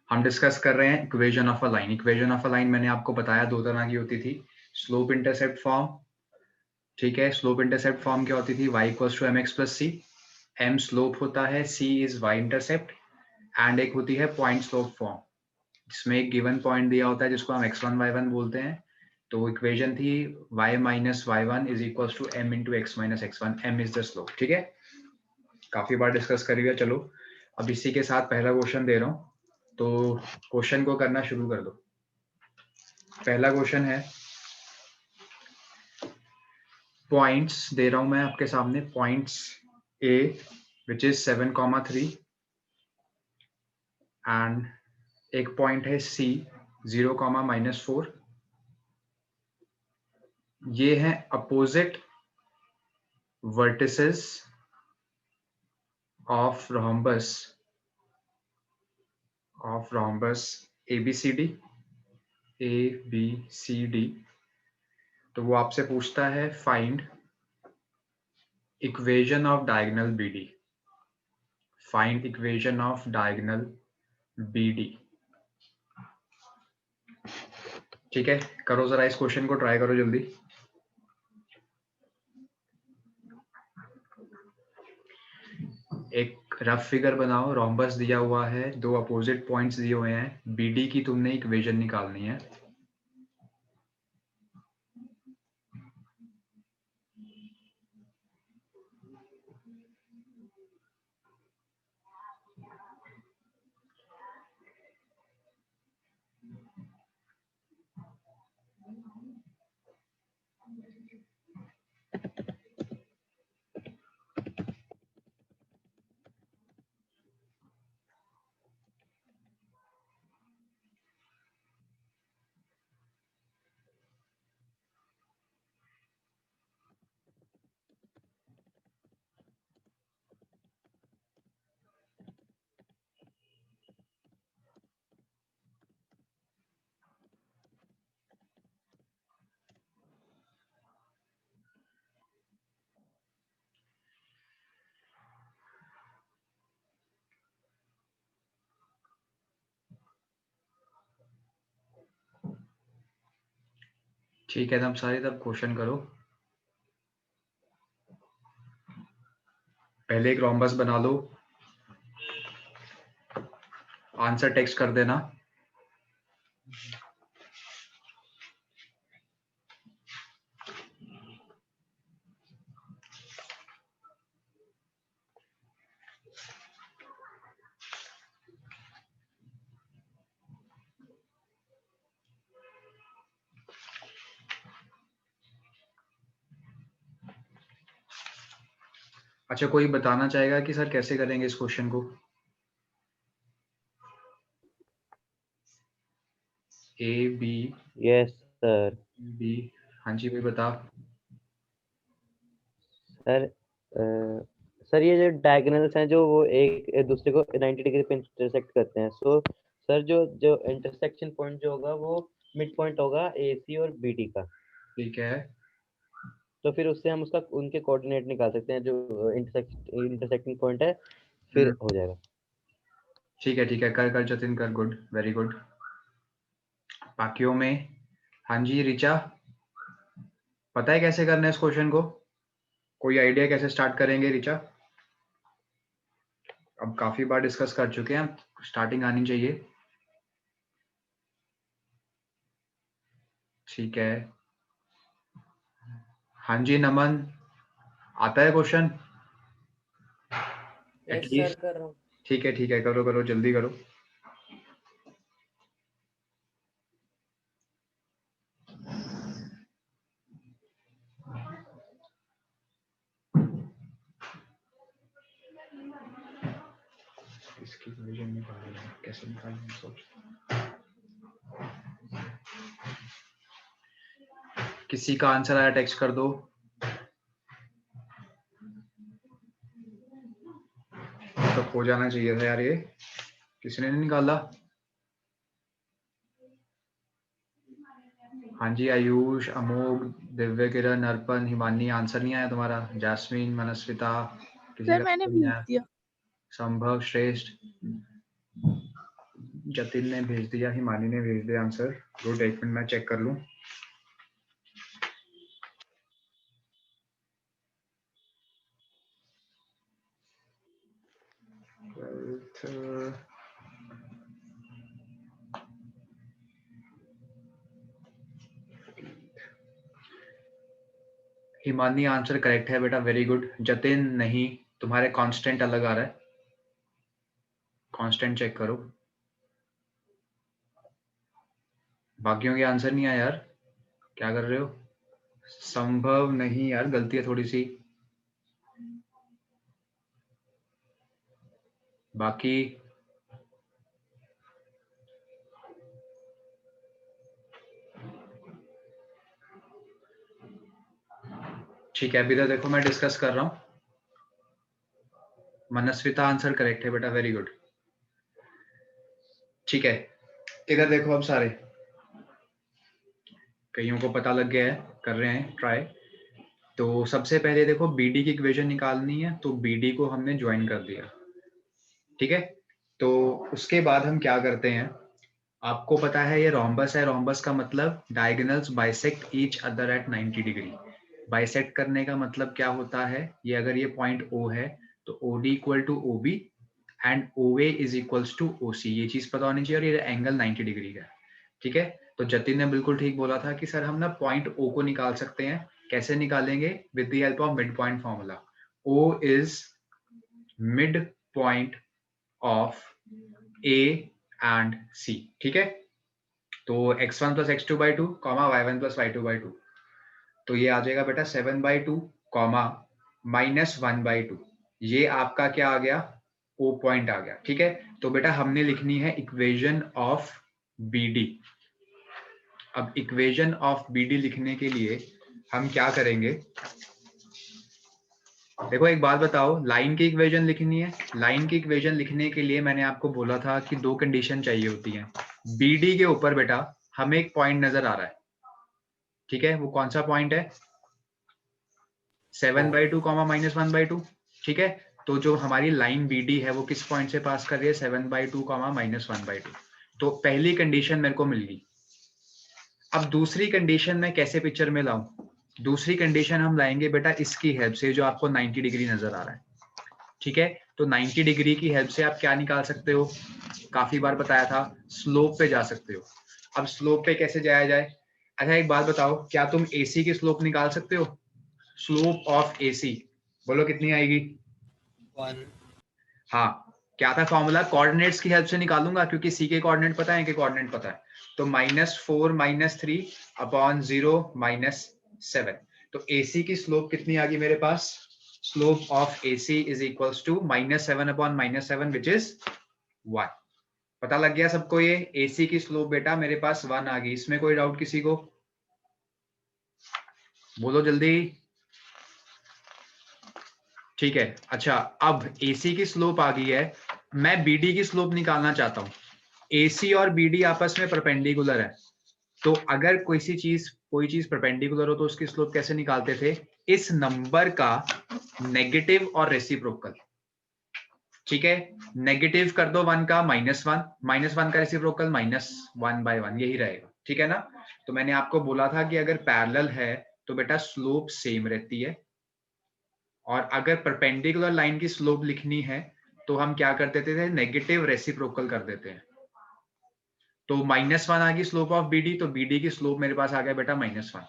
हम डिस्कस कर रहे हैं equation of a line. Equation of a line मैंने आपको बताया दो तरह की होती थी, स्लोप इंटरसेप्ट फॉर्म, ठीक है। स्लोप इंटरसेप्ट फॉर्म क्या होती थी, y equals to mx plus c, m slope होता है, c is y intercept, and एक होती है पॉइंट स्लोप फॉर्म जिसमें एक गिवन पॉइंट दिया होता है जिसको हम x1 y1 बोलते हैं। तो इक्वेशन थी y minus y1 is equals to m into x minus x1, m is the slope, ठीक है। काफी बार डिस्कस करी है। चलो अब इसी के साथ पहला क्वेश्चन दे रहा हूँ, तो क्वेश्चन को करना शुरू कर दो। पहला क्वेश्चन है, पॉइंट्स दे रहा हूं मैं आपके सामने, points A which is 7,3 and एक पॉइंट है सी 0,-4। ये हैं opposite vertices of rhombus ABCD। तो वो आपसे पूछता है find equation of diagonal BD, find equation of diagonal BD, ठीक है। करो जरा इस क्वेश्चन को ट्राई करो जल्दी। एक रफ फिगर बनाओ, रोम्बस दिया हुआ है, दो अपोजिट पॉइंट्स दिए हुए हैं, BD की तुमने इक्वेशन निकालनी है। ठीक है, तब सारे तब क्वेश्चन करो। पहले एक रोम्बस बना लो, आंसर टेक्स्ट कर देना। अच्छा, कोई बताना चाहेगा कि सर कैसे करेंगे इस क्वेश्चन को? A B yes sir. B, हाँ जी, कोई बता। सर सर ये जो डायगोनल्स हैं जो वो एक दूसरे को 90 डिग्री पे इंटरसेक्ट करते हैं, सो सर जो जो इंटरसेक्शन पॉइंट जो होगा वो मिड पॉइंट होगा AC और BD का। ठीक है, तो फिर उससे हम उसका उनके कोऑर्डिनेट निकाल सकते हैं जो इंटरसेक्टिंग पॉइंट है, फिर हो जाएगा। ठीक है, ठीक है, कर कर जतिन कर, गुड, वेरी गुड। बाकियों में, हाँ जी रिचा, पता है कैसे करना है इस क्वेश्चन को? कोई आइडिया कैसे स्टार्ट करेंगे रिचा? अब काफी बार डिस्कस कर चुके हैं, स्टार्टिंग आनी चाहिए। ठीक है, हाँ जी नमन, आता है क्वेश्चन यस सर, एटलीस्ट? कर रहा हूँ। ठीक है, करो करो जल्दी करो। इसकी इक्वेशन निकालनी है, कैसे निकालनी है सोच। किसी का आंसर आया टेक्स्ट कर दो। तो हो जाना चाहिए था यार, ये किसी ने नहीं निकाला। हाँ जी, आयुष, अमोघ, दिव्य किरण, अर्पण, हिमानी, आंसर नहीं आया तुम्हारा? जैस्मीन, मनस्विता, किसी सर का मैंने आंसर नहीं भेज आया? दिया। संभव, श्रेष्ठ, जतिन ने भेज दिया, हिमानी ने भेज दिया आंसर। गुड, एक मिनट मैं चेक कर लूं। हिमानी आंसर करेक्ट है बेटा, वेरी गुड। जतिन नहीं, तुम्हारे कांस्टेंट अलग आ रहा है, कांस्टेंट चेक करो। बाकियों के आंसर नहीं आया यार, क्या कर रहे हो? संभव नहीं यार, गलती है थोड़ी सी। बाकी ठीक है, अभी तो देखो मैं डिस्कस कर रहा हूँ। मनस्विता आंसर करेक्ट है बेटा, वेरी गुड। ठीक है, इधर देखो अब सारे, कईयों को पता लग गया है, कर रहे हैं ट्राई। तो सबसे पहले देखो बीडी की इक्वेशन निकालनी है, तो बीडी को हमने ज्वाइन कर दिया, ठीक है। तो उसके बाद हम क्या करते हैं, आपको पता है ये रोम्बस है, रोम्बस का मतलब diagonals bisect each other at 90 degree. Bisect करने का मतलब क्या होता है, ये अगर ये पॉइंट O है तो OD equal to OB and OA is equals to OC, ये चीज पता होनी चाहिए, और ये एंगल 90 डिग्री का है, ठीक है। तो जतिन ने बिल्कुल ठीक बोला था कि सर हम ना पॉइंट O को निकाल सकते हैं। कैसे निकालेंगे? With the help of mid point formula. O is mid point of A and C, ठीक है। तो x1 plus x two by two comma y1 plus y two by two, तो ये आ जाएगा बेटा 7/2 कॉमा -1/2। ये आपका क्या आ गया? O पॉइंट आ गया, ठीक है। तो बेटा हमने लिखनी है इक्वेशन ऑफ BD। अब इक्वेशन ऑफ BD लिखने के लिए हम क्या करेंगे, देखो एक बात बताओ, लाइन की इक्वेशन लिखनी है। लाइन की इक्वेशन लिखने के लिए मैंने आपको बोला था कि दो कंडीशन चाहिए होती हैं। BD के ऊपर बेटा हमें एक पॉइंट नजर आ रहा है, ठीक है। वो कौन सा पॉइंट है? 7/2 कॉमा -1/2, ठीक है। तो जो हमारी लाइन BD है वो किस पॉइंट से पास कर रही है? 7/2 कॉमा -1/2। तो पहली कंडीशन मेरे को मिल गई। अब दूसरी कंडीशन मैं कैसे पिक्चर में लाऊं? दूसरी कंडीशन हम लाएंगे बेटा इसकी हेल्प से, जो आपको 90 डिग्री नजर आ रहा है, ठीक है। तो 90 डिग्री की हेल्प से आप क्या निकाल सकते हो? काफी बार बताया था, स्लोप पे जा सकते हो। अब स्लोप पे कैसे जाया जाए? अच्छा एक बात बताओ, क्या तुम AC की स्लोप निकाल सकते हो? स्लोप ऑफ AC बोलो कितनी आएगी? 1। हाँ, क्या था फॉर्मूला? कोऑर्डिनेट्स की हेल्प से निकालूंगा, क्योंकि C के कोऑर्डिनेट पता है कि कोऑर्डिनेट पता है। तो -4 -3 अपॉन 0 -7। तो AC की स्लोप कितनी आ गई मेरे पास? Slope of AC is equals to -7 upon -7 which is 1। पता लग गया सबको? ये AC की स्लोप बेटा मेरे पास 1 आ गई। इसमें कोई डाउट किसी को? बोलो जल्दी। ठीक है, अच्छा अब AC की स्लोप आ गई है, मैं BD की स्लोप निकालना चाहता हूं। AC और BD आपस में परपेंडिकुलर है, तो अगर कोई चीज परपेंडिकुलर हो तो उसकी स्लोप कैसे निकालते थे? इस नंबर का नेगेटिव और रेसिप्रोकल, ठीक है। नेगेटिव कर दो 1 का -1 -1 का रेसिप्रोकल -1/1, यही रहेगा, ठीक है ना। तो मैंने आपको बोला था कि अगर पैरेलल है तो बेटा स्लोप सेम रहती है, और अगर परपेंडिकुलर लाइन की स्लोप लिखनी है तो हम क्या कर देते थे? नेगेटिव रेसिप्रोकल कर देते हैं। तो -1 आ गई स्लोप ऑफ BD, तो BD की स्लोप मेरे पास आ गया बेटा -1।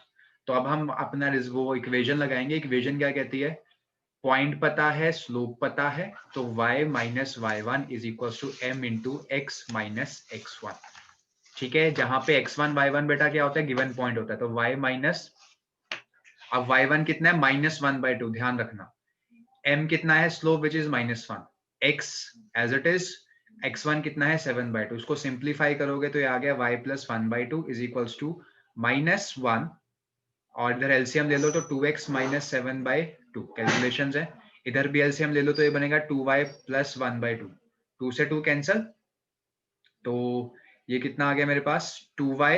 तो अब हम अपना वो इक्वेशन लगाएंगे। इक्वेशन क्या कहती है? पॉइंट पता है, स्लोप पता है, तो y - y1 is equal to m into x - x1, ठीक है। जहां पे x1 y1 बेटा क्या होता है? गिवन पॉइंट होता है। तो y माइनस, अब y1 कितना है? -1/2, ध्यान रखना। m कितना है? Slope which is -1, x as it is, x1 कितना है? 7/2। इसको सिंप्लीफाई करोगे तो ये आ गया y + 1/2 इज इक्वल्स टू -1, और इधर एलसीएम ले लो तो 2x - 7/2 कैलकुलेशन है। इधर भी एलसीएम ले लो तो ये बनेगा 2y + 1/2, 2 से 2 कैंसल, तो ये कितना आ गया मेरे पास? 2y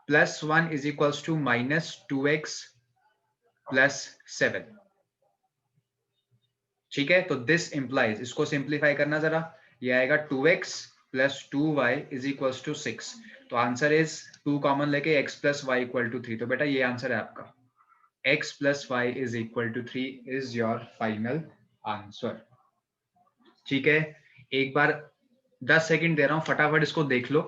+ 1 is equals to -2x + 7, ठीक है। तो दिस इंप्लाइज, इसको सिंप्लीफाई करना जरा, ये आएगा 2x plus 2y is equal to 6। तो आंसर इज 2 कॉमन लेके x plus y equal to 3। तो बेटा ये आंसर है आपका, x plus y is equal to 3 is your final answer. ठीक है, एक बार 10 सेकंड दे रहा हूं, फटाफट इसको देख लो,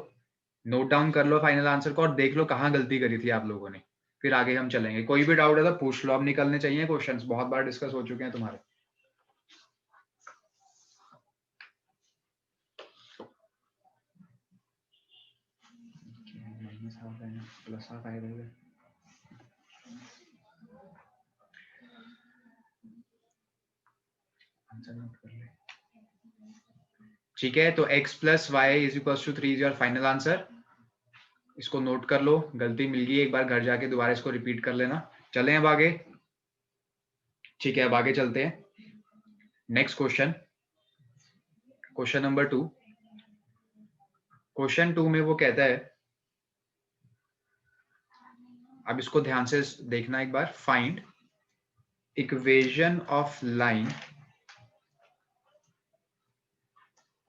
नोट डाउन कर लो फाइनल आंसर को और देख लो कहाँ गलती करी थी आप लोगों ने, फिर आगे हम चलेंगे। कोई भी डाउट है तो पूछ लो, अब निकलने चाहिए क्वेश्चंस, बहुत बार डिस्कस हो चुके हैं तुम्हारे। प्लस हाफ आएगा, आंसर नोट कर ले। ठीक है, तो x plus y is equal to 3 is your final answer. इसको नोट कर लो, गलती मिल गई, एक बार घर जाके दोबारा इसको रिपीट कर लेना। चलें अब आगे। ठीक है, अब आगे चलते हैं। Next question, question number 2। Question 2 में वो कहता है, अब इसको ध्यान से देखना एक बार, find equation of line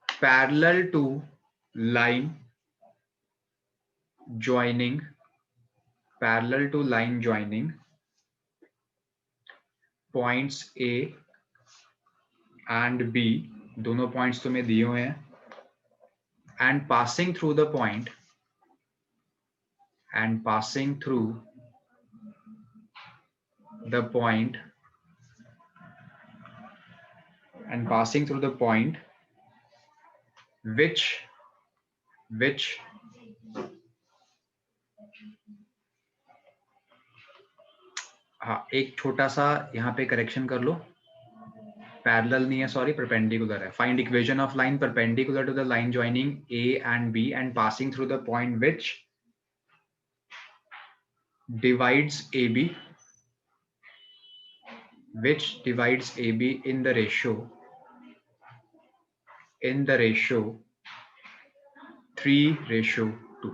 parallel to line joining, parallel to line joining points A and B, दोनों पॉइंट्स तुम्हें दिए हुए हैं, and passing through the point, and passing through the point, and passing through the point which हाँ, एक छोटा सा यहाँ पे करेक्शन कर लो, पैरेलल नहीं है, सॉरी, परपेंडिकुलर है। Find equation of line perpendicular to the line joining A and B and passing through the point which divides AB, in the ratio 3:2।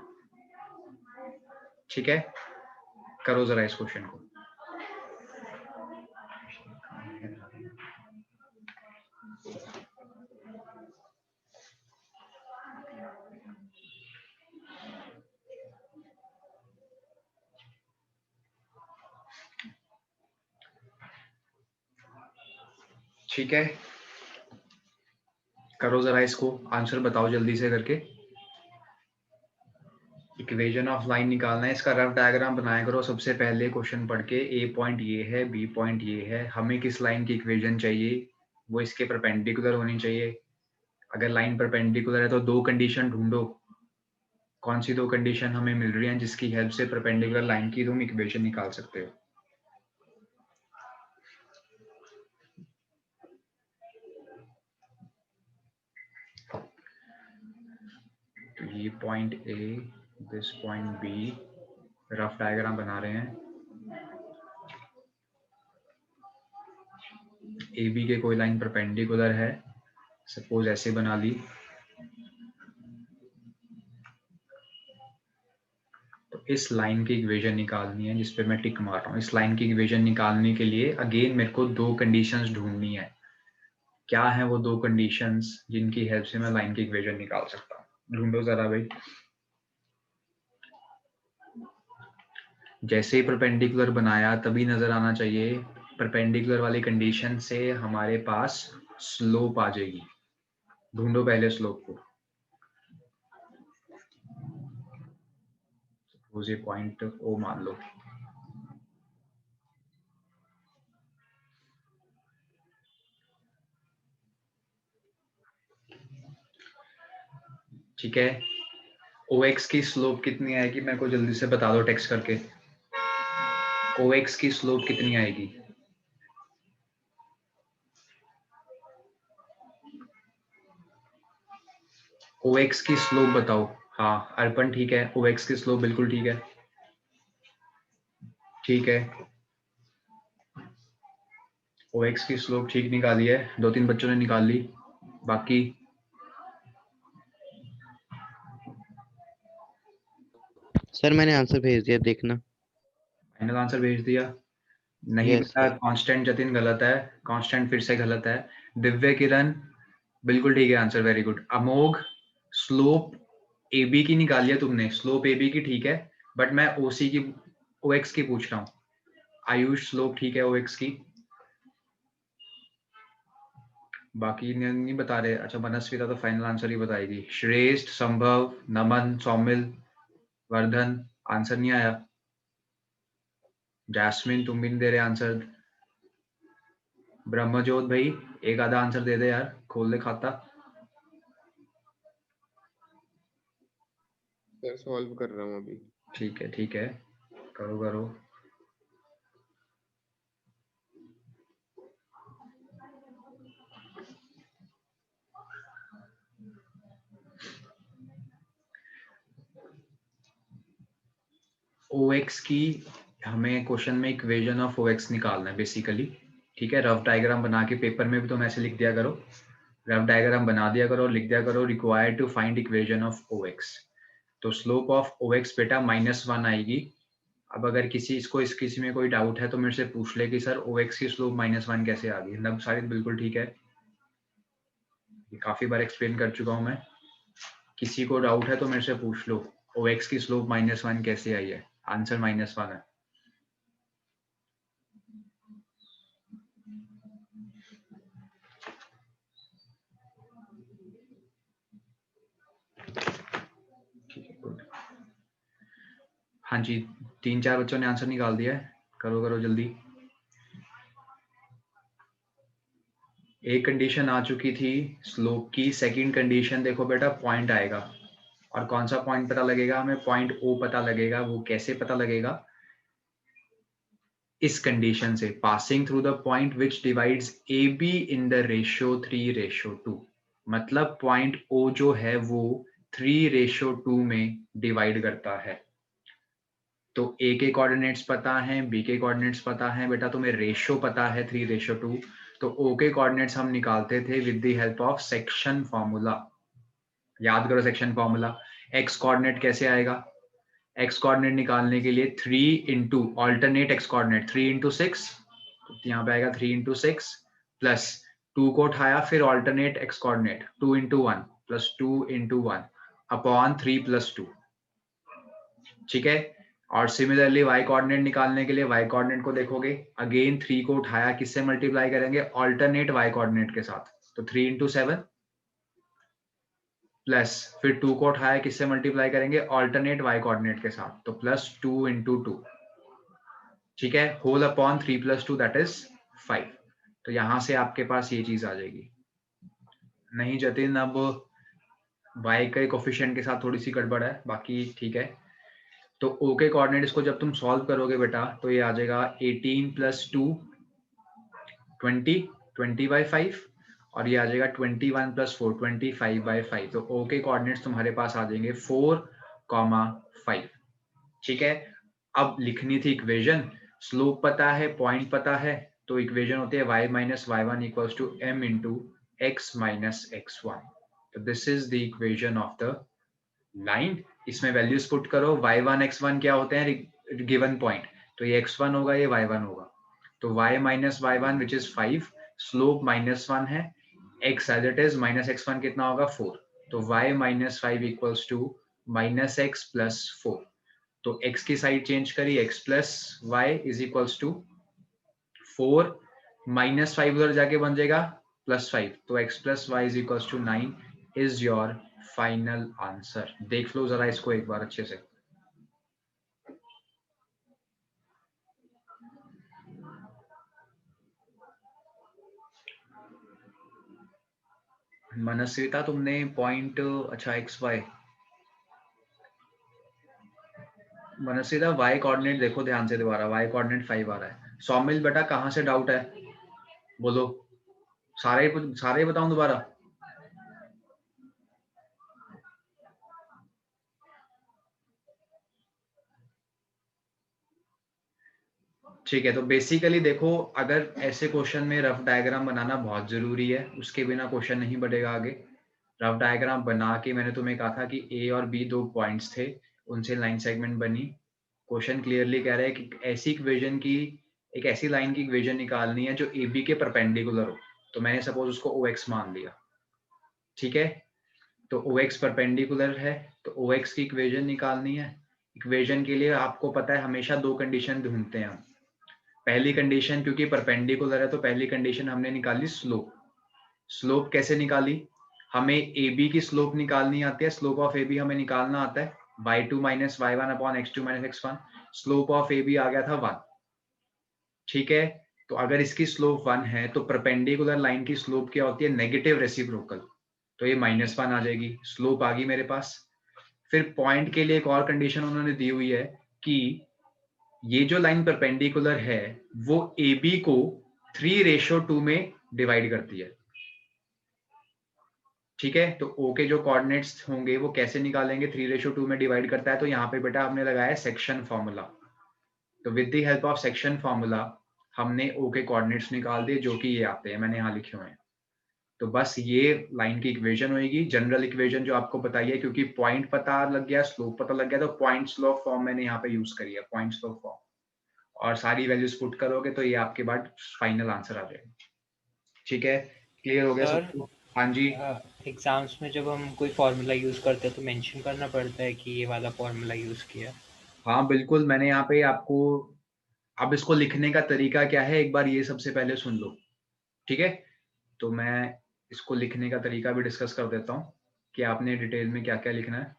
ठीक है, करो जरा इस क्वेश्चन को। ठीक है, करो जरा इसको, आंसर बताओ जल्दी से करके। इक्वेशन ऑफ लाइन निकालना है, इसका रफ डायग्राम बनाया करो सबसे पहले क्वेश्चन पढ़ के। ए पॉइंट ये है, बी पॉइंट ये है, हमें किस लाइन की इक्वेशन चाहिए, वो इसके परपेंडिकुलर होनी चाहिए। अगर लाइन परपेंडिकुलर है तो दो कंडीशन ढूंढो, कौन सी दो कंडीशन हमें मिल रही हैं जिसकी हेल्प से परपेंडिकुलर लाइन की तुम इक्वेशन निकाल सकते हो। तो ये point A, this point B, rough diagram बना रहे हैं। ए बी के कोई लाइन परपेंडिकुलर है, सपोज ऐसे बना ली, तो इस लाइन की इक्वेशन निकालनी है जिस पे मैं टिक मार रहा हूँ। इस लाइन की इक्वेशन निकालने के लिए अगेन मेरे को दो कंडीशंस ढूंढनी है। क्या है वो दो कंडीशंस जिनकी हेल्प से मैं लाइन की इक्वेशन निकाल सकता हूँ, ढूंढो जरा भाई। जैसे ही परपेंडिकुलर बनाया तभी नजर आना चाहिए, परपेंडिकुलर वाली कंडीशन से हमारे पास स्लोप आ जाएगी। ढूंढो पहले स्लोप को। सपोज ये पॉइंट ओ मान लो, ठीक है। OX की स्लोप कितनी आएगी मेरे को जल्दी से बता दो टेक्स्ट करके। OX की स्लोप कितनी आएगी? OX की स्लोप बताओ। हाँ अर्पण ठीक है, OX की स्लोप बिल्कुल ठीक है, ठीक है। OX की स्लोप ठीक निकाली है, दो तीन बच्चों ने निकाल ली, बाकी सर मैंने आंसर भेज दिया, देखना। फाइनल आंसर भेज दिया? नहीं यस बेटा, सर। कांस्टेंट जतिन गलत है, कांस्टेंट फिर से गलत है। दिव्य किरण बिल्कुल ठीक है answer, very good. Amogh slope A B की निकाली है तुमने, स्लोप ए बी की ठीक है, बट मैं ओसी की ओ एक्स की पूछ रहा हूँ। आयुष स्लोप ठीक है ओ एक्स की, बाकी नहीं बता रहे। अच्छा मनस्विता तो फाइनल आंसर ही बताएगी। श्रेष्ठ, संभव, नमन, सौमिल, वर्धन, आंसर नहीं आया। जैस्मिन तुम भी नहीं दे रहे आंसर। ब्रह्मजोत भाई एक आधा आंसर दे दे यार, खोल दे खाता। सर सॉल्व कर रहा हूँ अभी। ठीक है, करो करो। OX की हमें क्वेश्चन में इक्वेशन ऑफ OX निकालना है बेसिकली, ठीक है। रफ डायग्राम बना के पेपर में भी तुम ऐसे लिख दिया करो, रफ डायग्राम बना दिया करो और लिख दिया करो required to find equation of OX। तो स्लोप ऑफ OX बेटा -1 आएगी। अब अगर किसी में कोई डाउट है तो मेरे से पूछ ले कि सर OX की स्लोप -1 कैसे आ गई। नब शायद बिल्कुल ठीक है, ये काफी बार एक्सप्लेन कर चुका हूं मैं। किसी को डाउट है तो मेरे से पूछ लो OX की स्लोप -1 कैसे आई है। आंसर -1 है। हाँ जी, 3-4 बच्चों ने आंसर निकाल दिया है, करो करो जल्दी। एक कंडीशन आ चुकी थी स्लोप की, सेकंड कंडीशन देखो बेटा पॉइंट आएगा। और कौन सा पॉइंट पता लगेगा हमें? पॉइंट O पता लगेगा। वो कैसे पता लगेगा? इस कंडीशन से, passing through the point which divides AB in the ratio 3:2। मतलब पॉइंट O जो है वो 3:2 में डिवाइड करता है। तो A के कोऑर्डिनेट्स पता हैं, B के कोऑर्डिनेट्स पता हैं, बेटा तुम्हें रेशियो पता है 3:2। तो O के कोऑर्डिनेट्स हम निकालते थे with the help of section formula. याद करो सेक्शन फॉर्मूला। X कोऑर्डिनेट कैसे आएगा? X कोऑर्डिनेट निकालने के लिए 3 into alternate X coordinate 3 into 6, यहाँ पे आएगा 3 इंटू 6 प्लस 2 को उठाया, फिर alternate X coordinate 2 into 1 plus 2 into 1 upon 3 plus 2, ठीक है। और सिमिलरली y कोऑर्डिनेट निकालने के लिए y कोऑर्डिनेट को देखोगे, अगेन 3 को उठाया, किससे मल्टीप्लाई करेंगे? ऑल्टरनेट y कोऑर्डिनेट के साथ। तो 3 इंटू 7 प्लस फिर 2 को उठाया, किससे मल्टीप्लाई करेंगे? ऑल्टरनेट y कोऑर्डिनेट के साथ। तो प्लस 2 इंटू 2, ठीक है, whole upon 3 plus 2 that is 5। तो यहां से आपके पास ये चीज आ जाएगी। नहीं जतिन, अब y के कोफिशिएंट के साथ थोड़ी सी गड़बड़ है, बाकी ठीक है। तो O के कोऑर्डिनेट्स को जब तुम सॉल्व करोगे बेटा तो ये आ जाएगा 18 प्लस 2 20/5 और ये आ जाएगा 21 प्लस 4 25/5। तो O के कोऑर्डिनेट्स तुम्हारे पास आ जाएंगे 4,5, ठीक है। अब लिखनी थी इक्वेशन, स्लोप पता है, पॉइंट पता है, तो इक्वेशन होती है y minus y1 equals to m into x minus x1। तो this is the equation of the line. इसमें वैल्यूज पुट करो, y1 x1 क्या होते हैं गिवन पॉइंट, तो ये x1 होगा, ये y1 होगा। तो y minus y1 which is 5, slope -1 है, x as it is minus x1 कितना होगा 4। तो y minus 5 equals to minus x plus 4। तो x की साइड चेंज करी, x plus y is equals to 4 minus 5 उधर जाके बन जाएगा +5। तो x plus y is equals to 9 is your final answer. देख लो जरा इसको एक बार अच्छे से। मनस्विता तुमने पॉइंट, अच्छा x Y, Manasvita y coordinate देखो ध्यान से दोबारा, y कोऑर्डिनेट 5 आ रहा है। सौमिल बेटा कहाँ से डाउट है बोलो, सारे बताऊं दोबारा? ठीक है, तो बेसिकली देखो, अगर ऐसे क्वेश्चन में रफ डायग्राम बनाना बहुत जरूरी है, उसके बिना क्वेश्चन नहीं बढ़ेगा आगे। रफ डायग्राम बना के मैंने तुम्हें कहा था कि ए और बी 2 पॉइंट्स थे, उनसे लाइन सेगमेंट बनी। क्वेश्चन क्लियरली कह रहा है कि ऐसी इक्वेशन की, एक ऐसी लाइन की इक्वेशन निकालनी है जो ए बी के परपेंडिकुलर हो। तो मैंने सपोज उसको ओ एक्स मान लिया, ठीक है। तो OX परपेंडिकुलर है, तो OX की इक्वेशन निकालनी है। इक्वेशन के लिए आपको पता है हमेशा दो कंडीशन ढूंढते हैं हम। पहली कंडीशन, क्योंकि परपेंडिकुलर है तो पहली कंडीशन हमने निकाली स्लोप। स्लोप कैसे निकाली? हमें AB की स्लोप निकालनी आती है, स्लोप ऑफ AB हमें निकालना आता है y2 minus y1 upon x2 minus x1। Slope of AB आ गया था 1। ठीक है, तो अगर इसकी स्लोप 1 है तो परपेंडिकुलर लाइन की स्लोप क्या होती है? नेगेटिव रेसिप्रोकल, तो ये -1 आ जाएगी। स्लोप आ गई मेरे पास। फिर पॉइंट के लिए एक और कंडीशन उन्होंने दी हुई है कि ये जो लाइन परपेंडिकुलर है वो AB को 3:2 में डिवाइड करती है। ठीक है, तो O के जो कोऑर्डिनेट्स होंगे वो कैसे निकालेंगे? 3:2 में डिवाइड करता है, तो यहाँ पे बेटा हमने लगाया सेक्शन फॉर्मूला। तो with the help of section formula हमने O के कोऑर्डिनेट्स निकाल दिए, जो कि ये आते हैं, मैंने यहाँ लिखे हुए हैं। तो बस ये लाइन की इक्वेशन होगी, जनरल इक्वेशन जो आपको बताइए, क्योंकि पॉइंट पता लग गया, स्लोप पता लग गया, तो पॉइंट स्लोप फॉर्म मैंने यहाँ पे यूज करी है, पॉइंट स्लोप फॉर्म। और सारी वैल्यूज पुट करोगे तो ये आपके बाद फाइनल आंसर आ जाएगा। ठीक है, क्लियर हो गया सबको? हाँ जी। एग्जाम्स में जब हम कोई फार्मूला यूज करते हैं तो मेंशन करना पड़ता है कि ये वाला फार्मूला यूज किया। हाँ बिल्कुल, मैंने यहाँ पे आपको, अब इसको लिखने का तरीका क्या है एक बार ये सबसे पहले सुन लो। ठीक है, तो मैं इसको लिखने का तरीका भी डिस्कस कर देता हूँ कि आपने डिटेल में क्या क्या लिखना है।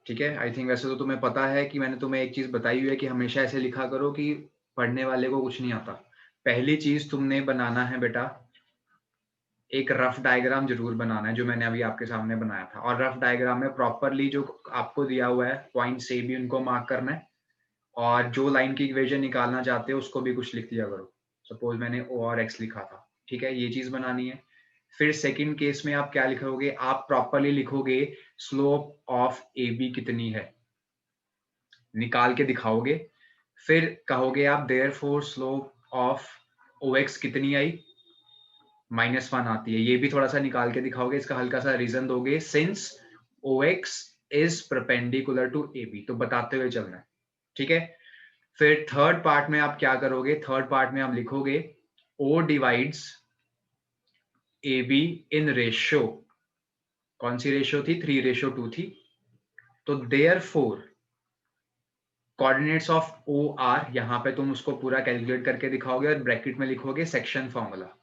ठीक है, आई थिंक वैसे तो तुम्हें पता है कि मैंने तुम्हें एक चीज बताई हुई है कि हमेशा ऐसे लिखा करो कि पढ़ने वाले को कुछ नहीं आता। पहली चीज तुमने बनाना है बेटा, एक रफ डायग्राम जरूर बनाना है, जो मैंने अभी आपके सामने बनाया था। और रफ डायग्राम में प्रॉपरली जो आपको दिया हुआ है पॉइंट से भी उनको मार्क करना है, और जो लाइन की इक्वेशन निकालना चाहते हो उसको भी कुछ लिख दिया करो। सपोज मैंने O और X लिखा था, ठीक है, ये चीज बनानी है। फिर सेकंड केस में आप क्या लिखोगे? आप प्रॉपरली लिखोगे स्लोप ऑफ AB कितनी है, निकाल के दिखाओगे। फिर कहोगे आप देयरफॉर स्लोप ऑफ OX कितनी आई? -1 आती है, ये भी थोड़ा सा निकाल के दिखाओगे। इसका हल्का सा रीजन दोगे, since OX is perpendicular to AB, तो बताते हुए चलना है। ठीक है, फिर थर्ड पार्ट में आप क्या करोगे? थर्ड पार्ट में आप लिखोगे O divides AB in ratio. कौन सी रेशियो थी? 3:2 थी। तो therefore coordinates of O are, यहां पे तुम उसको पूरा कैलकुलेट करके दिखाओगे और ब्रैकेट में लिखोगे सेक्शन फॉर्मूला।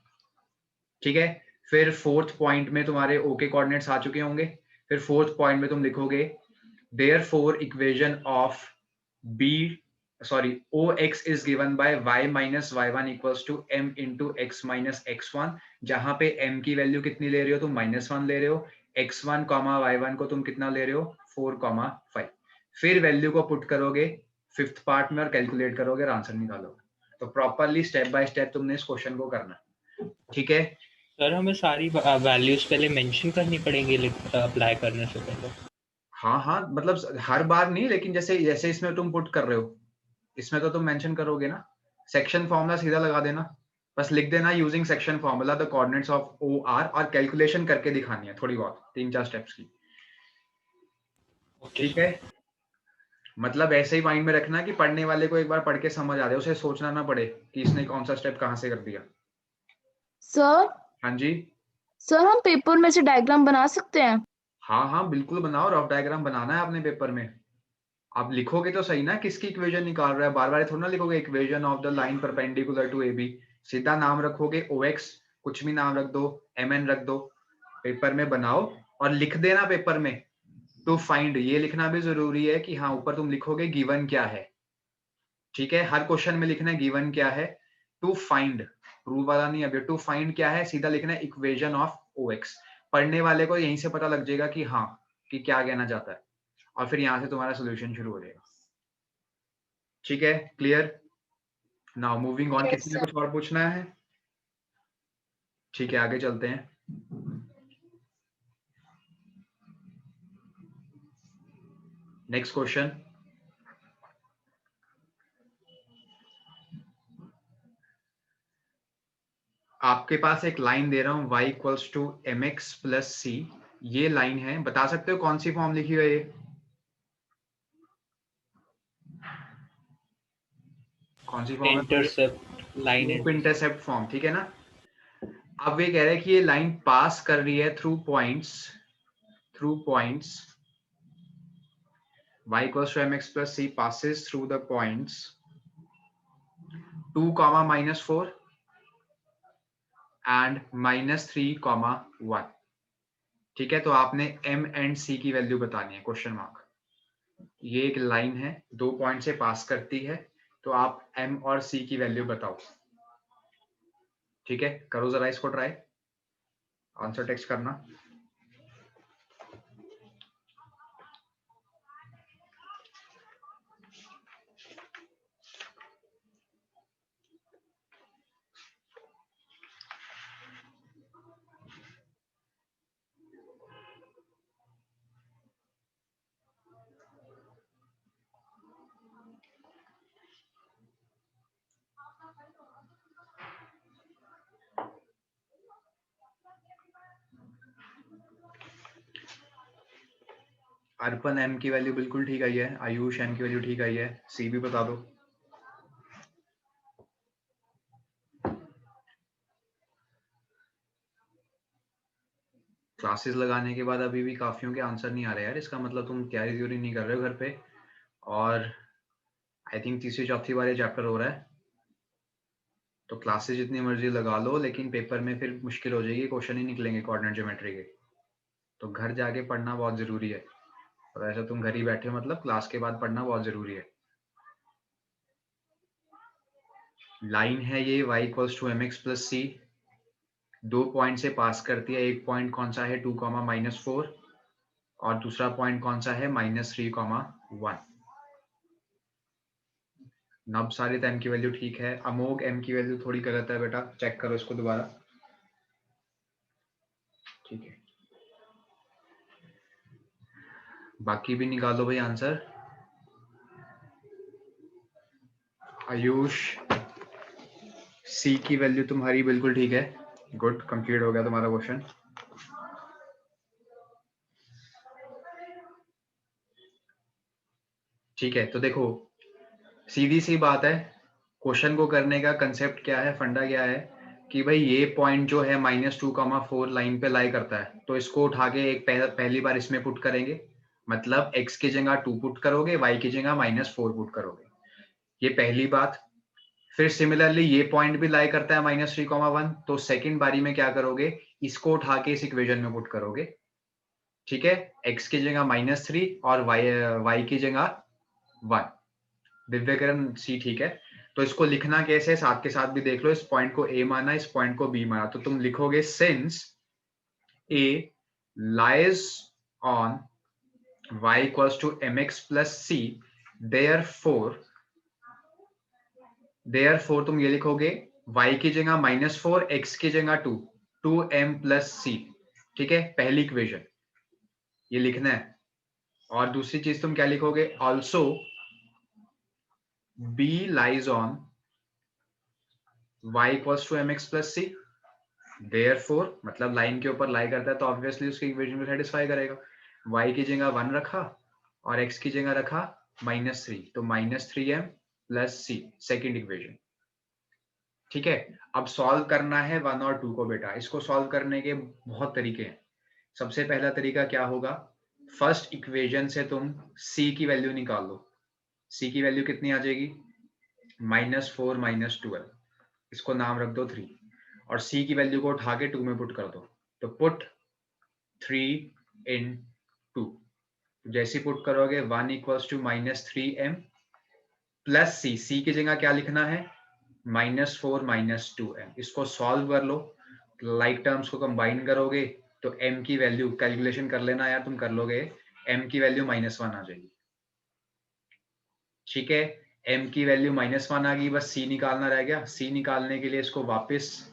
ठीक है, फिर फोर्थ पॉइंट में तुम्हारे O के कोऑर्डिनेट्स आ चुके होंगे। फिर फोर्थ पॉइंट में तुम लिखोगे therefore equation of B, sorry, OX is given by y minus y1 equals to m into x minus x1, जहां पे m की वैल्यू कितनी ले रहे हो तुम? -1 ले रहे हो। x1, y1 को तुम कितना ले रहे हो? 4, 5। फिर वैल्यू को पुट करोगे फिफ्थ पार्ट में और कैलकुलेट करोगे और आंसर निकालोगे। तो प्रॉपरली स्टेप बाय स्टेप तुमने इस क्वेश्चन को करना है। ठीक है, सर हमें सारी वैल्यूज पहले मेंशन करनी पड़ेंगी अप्लाई करने से पहले? हाँ हाँ, मतलब हर बार नहीं, लेकिन जैसे जैसे इसमें तुम पुट कर रहे हो, इसमें तो तुम मेंशन करोगे ना। सेक्शन फॉर्मूला सीधा लगा देना, बस लिख देना using section formula the coordinates of O are, और कैलकुलेशन करके दिखानी है थोड़ी बहुत, 3-4 स्टेप्स की। ठीक है, मतलब ऐसे ही माइंड में रखना कि पढ़ने वाले को एक बार पढ़ के समझ आ जाए, उसे सोचना ना पड़े कि इसने कौन सा स्टेप कहाँ से कर दिया। सर हाँ जी, सर हम पेपर में से डायग्राम बना सकते हैं? हाँ हाँ बिल्कुल बनाओ, रफ डायग्राम बनाना है आपने पेपर में। आप लिखोगे तो सही ना किसकी इक्वेशन निकाल रहा है, बार बार थोड़ा ना लिखोगे equation of the line perpendicular to AB। सीधा नाम रखोगे OX, कुछ भी नाम रख दो, MN रख दो, पेपर में बनाओ और लिख देना पेपर में। टू फाइंड, ये लिखना भी जरूरी है कि हाँ, ऊपर तुम लिखोगे गिवन क्या है। ठीक है, हर क्वेश्चन में लिखना है गिवन क्या है। टू फाइंड, प्रूव वाला नहीं, अभी टू फाइंड क्या है, सीधा लिखना है इक्वेशन ऑफ OX। पढ़ने वाले को यहीं से पता लग जाएगा कि हाँ, कि क्या कहना चाहता है, और फिर यहाँ से तुम्हारा सोल्यूशन शुरू हो जाएगा। ठीक है, clear? Now moving on. Yes, किसी ने sir. कुछ और पूछना है? ठीक है, आगे चलते हैं। नेक्स्ट क्वेश्चन, आपके पास एक लाइन दे रहा हूं y equals to mx plus c। ये लाइन है, बता सकते हो कौन सी फॉर्म लिखी हुई है ये? कौन सी फॉर्म है? Intercept line slope intercept form, ठीक है ना। अब ये कह रहे हैं कि ये लाइन पास कर रही है through points y equals to mx plus c passes through the points 2, -4 and -3, 1. ठीक है, तो आपने m एंड c की वैल्यू बतानी है, क्वेश्चन मार्क। ये एक लाइन है, 2 पॉइंट से पास करती है, तो आप m और c की वैल्यू बताओ। ठीक है, करो जरा इसको ट्राई, आंसर टेक्स्ट करना। अर्पण m की वैल्यू बिल्कुल ठीक आई है, आयुष m की वैल्यू ठीक आई है, c भी बता दो। क्लासेस लगाने के बाद अभी भी काफियों के आंसर नहीं आ रहे यार, इसका मतलब तुम तैयारी व्यूरी नहीं कर रहे हो घर पे, और आई थिंक तीसरी चौथी बार ये चैप्टर हो रहा है, तो क्लासेस जितनी मर्जी लगा लो, लेकिन पेपर में फिर मुश्किल हो जाएगी, क्वेश्चन ही निकलेंगे कोऑर्डिनेट ज्योमेट्री के। तो घर जाके पढ़ना बहुत जरूरी है, और ऐसा तुम घर ही बैठे हो मतलब क्लास के बाद पढ़ना बहुत जरूरी है। लाइन है ये y equals to mx plus c, 2 point से पास करती है। एक पॉइंट कौन सा है 2, -4, और दूसरा पॉइंट कौन सा है -3, 1। नब सारे m की वैल्यू ठीक है, अमोघ m की वैल्यू थोड़ी गलत है बेटा, चेक करो इसको दोबारा। ठीक है, बाकी भी निकालो भाई आंसर। आयुष सी की वैल्यू तुम्हारी बिल्कुल ठीक है, गुड, कंप्लीट हो गया तुम्हारा क्वेश्चन। ठीक है, तो देखो सीधी सी बात है, क्वेश्चन को करने का कंसेप्ट क्या है, फंडा क्या है कि भाई ये पॉइंट जो है -2, 4 लाइन पे लाई करता है, तो इसको उठा के एक पहली बार इसमें पुट करेंगे, मतलब x की जगह 2 पुट करोगे, y की जगह -4 पुट करोगे, ये पहली बात। फिर सिमिलरली ये पॉइंट भी लाई करता है -3, 1, तो सेकंड बारी में क्या करोगे, इसको उठा के इस इक्वेशन में पुट करोगे। ठीक है, x की जगह -3 और y की जगह 1। दिव्यकरण सी ठीक है, तो इसको लिखना कैसे, साथ के साथ भी देख लो, इस पॉइंट को a माना, इस पॉइंट को b माना, तो तुम लिखोगे since a lies on y equals to mx plus c, therefore तुम ये लिखोगे y की जगह -4, x की जगह 2, 2m plus c। ठीक है, पहली इक्वेशन ये लिखना है। और दूसरी चीज तुम क्या लिखोगे, also b lies on y equals to mx plus c, therefore मतलब लाइन के ऊपर लाई करता है, तो ऑब्वियसली उसकी इक्वेशन को सेटिस्फाई करेगा। y की जगह 1 रखा और x की जगह रखा -3, तो -3m plus c, second equation. ठीक है, अब सॉल्व करना है 1 और 2 को बेटा। इसको सॉल्व करने के बहुत तरीके हैं। सबसे पहला तरीका क्या होगा, फर्स्ट इक्वेशन से तुम c की वैल्यू निकाल लो। c की वैल्यू कितनी आ जाएगी, -4 -12, इसको नाम रख दो 3, और c की वैल्यू को उठा के 2 में पुट कर दो, तो पुट 3 in 2, जैसे पुट करोगे 1 equals to -3m plus c की जगह क्या लिखना है, -4 -2m। इसको सॉल्व कर लो, लाइक टर्म्स को कंबाइन करोगे तो m की वैल्यू, कैलकुलेशन कर लेना यार, तुम कर लोगे, m की वैल्यू -1 आ जाएगी। ठीक है, m की वैल्यू -1 आ गई, बस c निकालना रह गया। c निकालने के लिए इसको वापस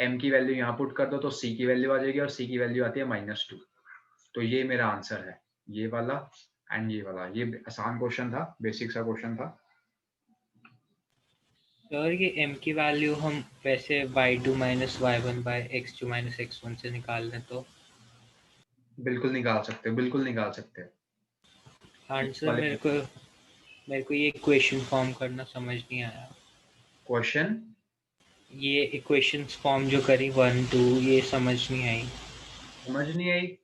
m की वैल्यू यहाँ पुट कर दो, तो c की वैल्यू आ जाएगी, और c की वैल्यू आती है -2। तो ये मेरा आंसर है, ये वाला एंड ये वाला। ये आसान क्वेश्चन था, बेसिक सा क्वेश्चन था। सर ये m की वैल्यू हम वैसे y2 - y1 by x2 - x1 से निकाल लें तो बिल्कुल निकाल सकते हो, बिल्कुल निकाल सकते हो। आंसर मेरे को ये इक्वेशन फॉर्म करना समझ नहीं आया। क्वेश्चन ये इक्वेशंस फॉर्म जो करी 1 2 ये समझ नहीं आई। समझ नहीं आई?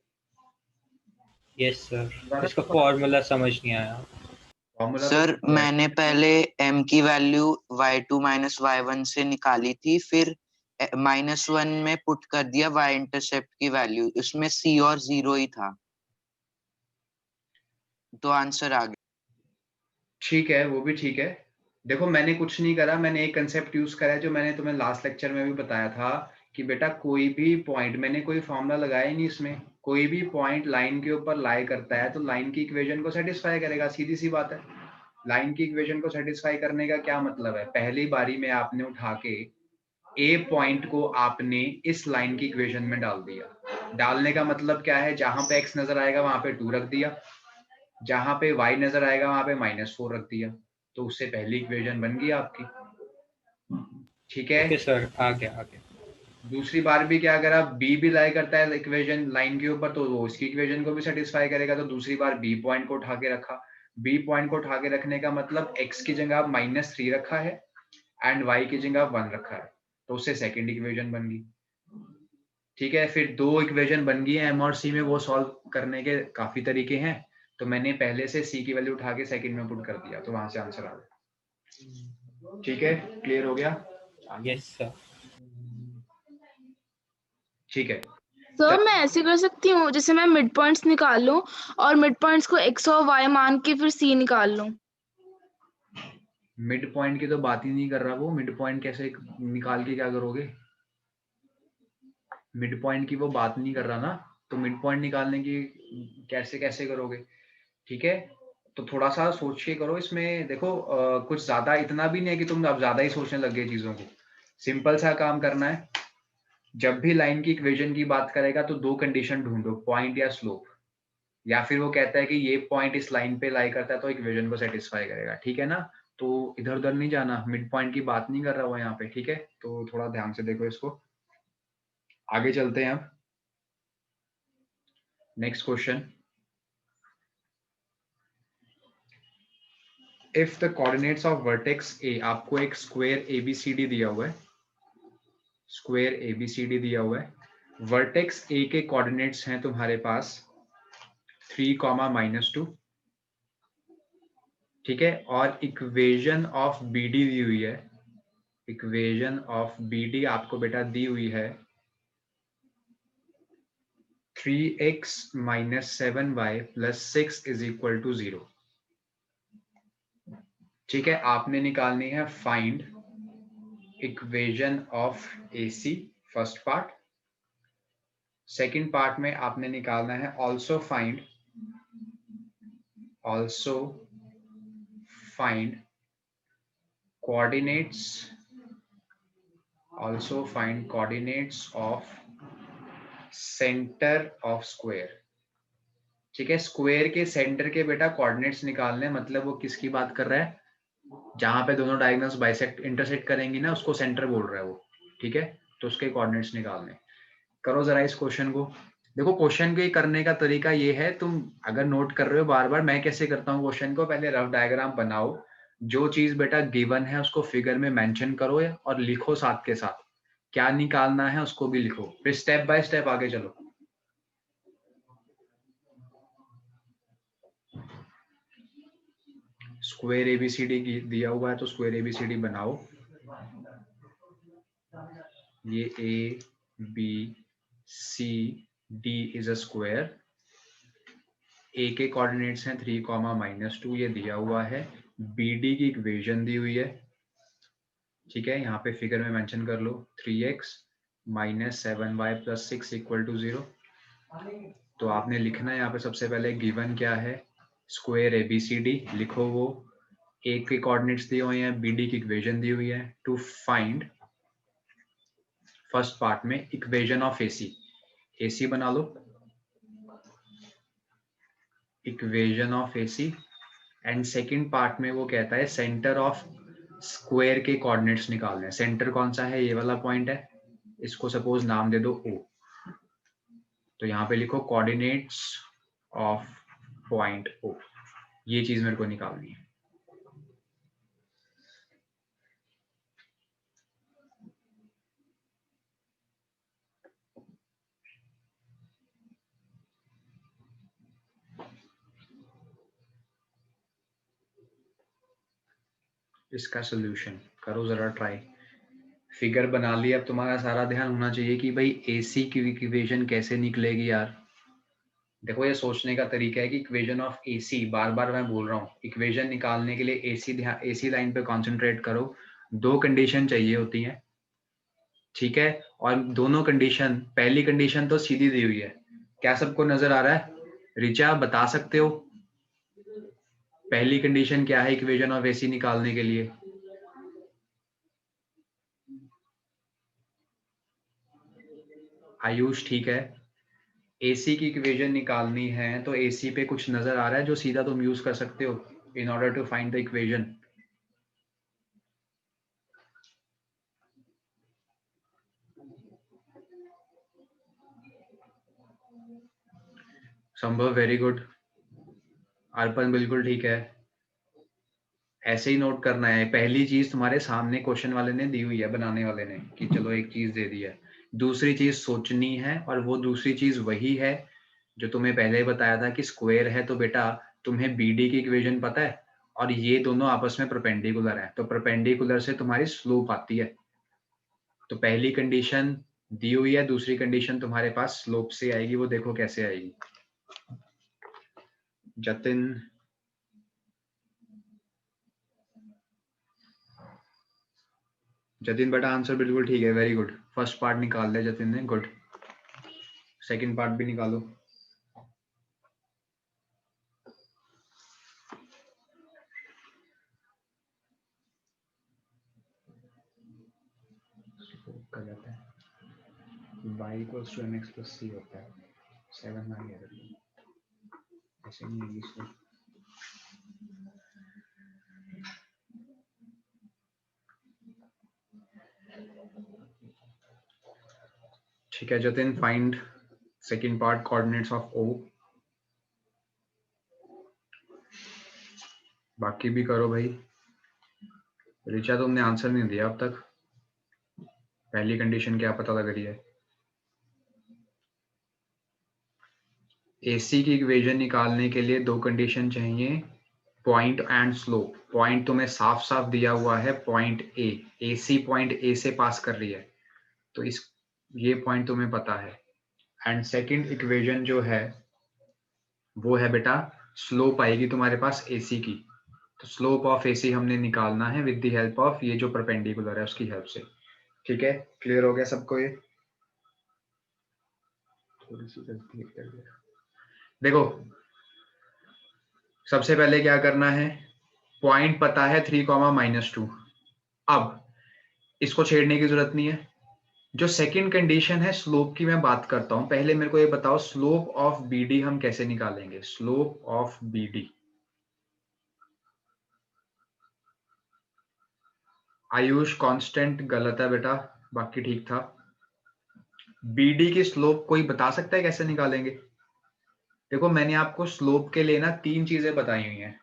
यस सर, दोबारा इसका तो पढ़ा। फॉर्मूला समझ नहीं आया। फॉर्मूला तो सर समझ आया। मैंने पहले m की वैल्यू y2 माइनस y1 से निकाली थी, फिर -1 में पुट कर दिया y इंटरसेप्ट की वैल्यू, इसमें c और 0 ही था, तो आंसर आ गया। ठीक है, वो भी ठीक है। देखो मैंने कुछ नहीं करा, मैंने एक कंसेप्ट यूज करा है जो मैंने तुम्हें लास्ट लेक्चर में भी बताया था कि बेटा कोई भी पॉइंट, मैंने कोई फॉर्मूला लगाया ही नहीं इसमें, कोई भी पॉइंट लाइन के ऊपर लाई करता है तो लाइन की इक्वेशन को सेटिस्फाई करेगा, सीधी सी बात है। लाइन की इक्वेशन को सेटिस्फाई करने का क्या मतलब है? पहली बारी में आपने उठा के ए पॉइंट को आपने इस लाइन की इक्वेशन में डाल दिया। डालने का मतलब क्या है? जहां पे एक्स नजर आएगा वहां पे 2 रख दिया, जहां पे y नजर आएगा वहां पे -4 रख दिया, तो उससे पहली इक्वेशन बन गई आपकी। ठीक है। ओके सर, आ गया। दूसरी बार भी क्या करा, b भी लाई करता है इक्वेशन लाइन के ऊपर, तो वो इसकी इक्वेशन को भी सेटिस्फाई करेगा, तो दूसरी बार b पॉइंट को उठा के रखा। b पॉइंट को उठा के रखने का मतलब x की जगह -3 रखा है एंड y की जगह 1 रखा है, तो उससे सेकेंड इक्वेशन बन गई। ठीक है, फिर दो इक्वेशन बन गई है m और c में, वो सॉल्व करने के काफी तरीके हैं, तो मैंने पहले से c की वैल्यू उठा के सेकंड में पुट कर दिया, तो वहां से आंसर आ गया। ठीक है, क्लियर हो गया? Yes sir. ठीक है। सर मैं ऐसे कर सकती हूँ, जैसे मैं मिड पॉइंट्स निकाल लूं और मिड पॉइंट्स को x और y मान के फिर c निकाल लूं। मिड पॉइंट की तो बात ही नहीं कर रहा वो, मिड पॉइंट कैसे निकाल के क्या करोगे? मिड पॉइंट की वो बात नहीं कर रहा ना, तो मिड पॉइंट निकालने की कैसे कैसे करोगे? ठीक है, तो थोड़ा सा सोच के करो इसमें। देखो कुछ ज्यादा इतना भी नहीं है कि तुम अब ज्यादा ही सोचने लग गए चीजों को। सिंपल सा काम करना है, जब भी लाइन की इक्वेशन की बात करेगा तो दो कंडीशन ढूंढो, पॉइंट या स्लोप, या फिर वो कहता है कि ये पॉइंट इस लाइन पे लाई करता है तो इक्वेशन को सेटिस्फाई करेगा। ठीक है ना? तो इधर उधर नहीं जाना, मिड पॉइंट की बात नहीं कर रहा वो यहाँ पे। ठीक है, तो थोड़ा ध्यान से देखो इसको। आगे चलते हैं अब। Next question, if the coordinates of vertex ए, आपको एक स्क्वायर एबीसीडी दिया हुआ है, स्क्वायर एबीसीडी दिया हुआ है, वर्टेक्स ए के कोऑर्डिनेट्स हैं तुम्हारे पास 3, -2। ठीक है, और इक्वेशन ऑफ बीडी दी हुई है, इक्वेशन ऑफ बीडी आपको बेटा दी हुई है 3x - 7y + 6 = 0। ठीक है, आपने निकालनी है find equation of AC, first part. Second part में आपने निकालना है also find coordinates, also find coordinates of center of square। ठीक है, स्क्वायर के सेंटर के बेटा कोऑर्डिनेट्स निकालने, मतलब वो किसकी बात कर रहा है? जहां पे दोनों डायगोनल्स बाइसेक्ट इंटरसेक्ट करेंगी ना, उसको सेंटर बोल रहा है वो। ठीक है, तो उसके कोऑर्डिनेट्स निकालने। करो जरा इस क्वेश्चन को। देखो क्वेश्चन के करने का तरीका ये है, तुम अगर नोट कर रहे हो बार बार, मैं कैसे करता हूँ क्वेश्चन को, पहले रफ डायग्राम बनाओ, जो चीज बेटा गिवन है उसको फिगर में मेंशन करो और लिखो, साथ के साथ क्या निकालना है उसको भी लिखो, फिर स्टेप बाय स्टेप आगे चलो। स्क्वायर एबीसीडी दिया हुआ है तो स्क्वायर एबीसीडी बनाओ। ये A B C D is a square. A के कोऑर्डिनेट्स हैं 3, -2, ये दिया हुआ है। बी डी की इक्वेशन दी हुई है। ठीक है, यहाँ पे फिगर में मेंशन कर लो, 3x - 7y + 6 = 0। तो आपने लिखना है यहाँ पे सबसे पहले गिवन क्या है, स्क्वायर एबीसीडी लिखो, वो ए के कोऑर्डिनेट्स दिए हुए हैं, बी डी की इक्वेशन दी हुई है। टू फाइंड, फर्स्ट पार्ट में इक्वेशन ऑफ एसी, एसी बना लो, equation of AC. And second part में वो कहता है सेंटर ऑफ स्क्वायर के कोऑर्डिनेट्स निकालने हैं। सेंटर कौन सा है? ये वाला पॉइंट है, इसको सपोज नाम दे दो O। तो यहाँ पे लिखो कोऑर्डिनेट्स ऑफ पॉइंट O, ये चीज मेरे को निकालनी है। इसका सोल्यूशन करो जरा ट्राई। फिगर बना ली, अब तुम्हारा सारा ध्यान होना चाहिए कि भाई AC की इक्वेशन कैसे निकलेगी यार। देखो ये सोचने का तरीका है कि इक्वेशन ऑफ AC, बार बार मैं बोल रहा हूँ, इक्वेशन निकालने के लिए AC लाइन पे कंसंट्रेट करो। 2 कंडीशन चाहिए होती हैं, ठीक है, और दोनों कंडीशन, पहली कंडीशन तो सीधी दी हुई है। क्या सबको नजर आ रहा है? रिचा बता सकते हो पहली कंडीशन क्या है इक्वेशन ऑफ AC निकालने के लिए? आयुष ठीक है। AC की इक्वेशन निकालनी है तो AC पे कुछ नजर आ रहा है जो सीधा तुम यूज कर सकते हो in order to find the equation? Sambhav very good. Arpan बिल्कुल ठीक है। ऐसे ही नोट करना है, पहली चीज तुम्हारे सामने क्वेश्चन वाले ने दी हुई है, बनाने वाले ने, कि चलो एक चीज दे दी है। दूसरी चीज सोचनी है, और वो दूसरी चीज वही है जो तुम्हें पहले बताया था कि स्क्वायर है तो बेटा तुम्हें BD की इक्वेशन पता है, और ये दोनों आपस में परपेंडिकुलर है, तो परपेंडिकुलर से तुम्हारी स्लोप आती है। तो पहली कंडीशन दी हुई है, दूसरी कंडीशन तुम्हारे पास स्लोप से आएगी, वो देखो कैसे आएगी। जतिन बेटा आंसर बिल्कुल ठीक है, वेरी गुड। फर्स्ट पार्ट निकाल लिया जतिन ने, गुड। सेकंड पार्ट भी निकालो। कर जाता है y equals to mx plus c होता है 7 आ गया, ऐसे नहीं है इसमें। ठीक है Jatin, find second part coordinates of O। बाकी भी करो भाई। रिचा तुमने आंसर नहीं दिया अब तक, पहली कंडीशन क्या पता लग रही है? AC की इक्वेशन निकालने के लिए 2 कंडीशन चाहिए, पॉइंट एंड स्लोप। पॉइंट तुम्हें साफ साफ दिया हुआ है, point A, AC point A से पास कर रही है, तो इस ये पॉइंट तुम्हें पता है। एंड सेकंड इक्वेशन जो है वो है बेटा स्लोप आएगी तुम्हारे पास AC की, तो स्लोप ऑफ AC हमने निकालना है विद द हेल्प ऑफ ये जो परपेंडिकुलर है उसकी हेल्प से। ठीक है, क्लियर हो गया सबको? ये थोड़ी सी गलती कर दिया। देखो सबसे पहले क्या करना है, पॉइंट पता है 3,-2। अब इसको छेड़ने की जरूरत नहीं है। जो सेकंड कंडीशन है स्लोप की मैं बात करता हूं, पहले मेरे को ये बताओ स्लोप ऑफ BD हम कैसे निकालेंगे? Slope of BD, Ayush constant गलत है बेटा, बाकी ठीक था। BD की स्लोप कोई बता सकता है कैसे निकालेंगे? देखो मैंने आपको स्लोप के लिए ना 3 चीजें बताई हुई हैं।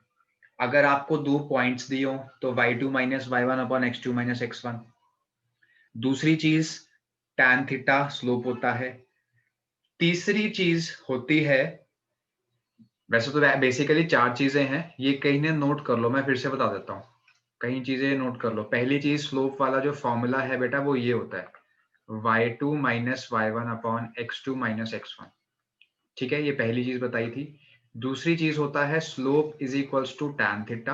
अगर आपको 2 पॉइंट्स दिए हो तो y2 minus y1 upon x2 minus x1। दूसरी चीज tan थीटा स्लोप होता है। तीसरी चीज होती है, वैसे तो बेसिकली 4 चीजें हैं, ये कहीं ने नोट कर लो, मैं फिर से बता देता हूँ, कहीं चीजें नोट कर लो। पहली चीज स्लोप वाला जो फॉर्मूला है बेटा वो ये होता है y2 minus y1 upon x2 minus x1। ठीक है, ये पहली चीज बताई थी। दूसरी चीज होता है slope is equals to tan theta,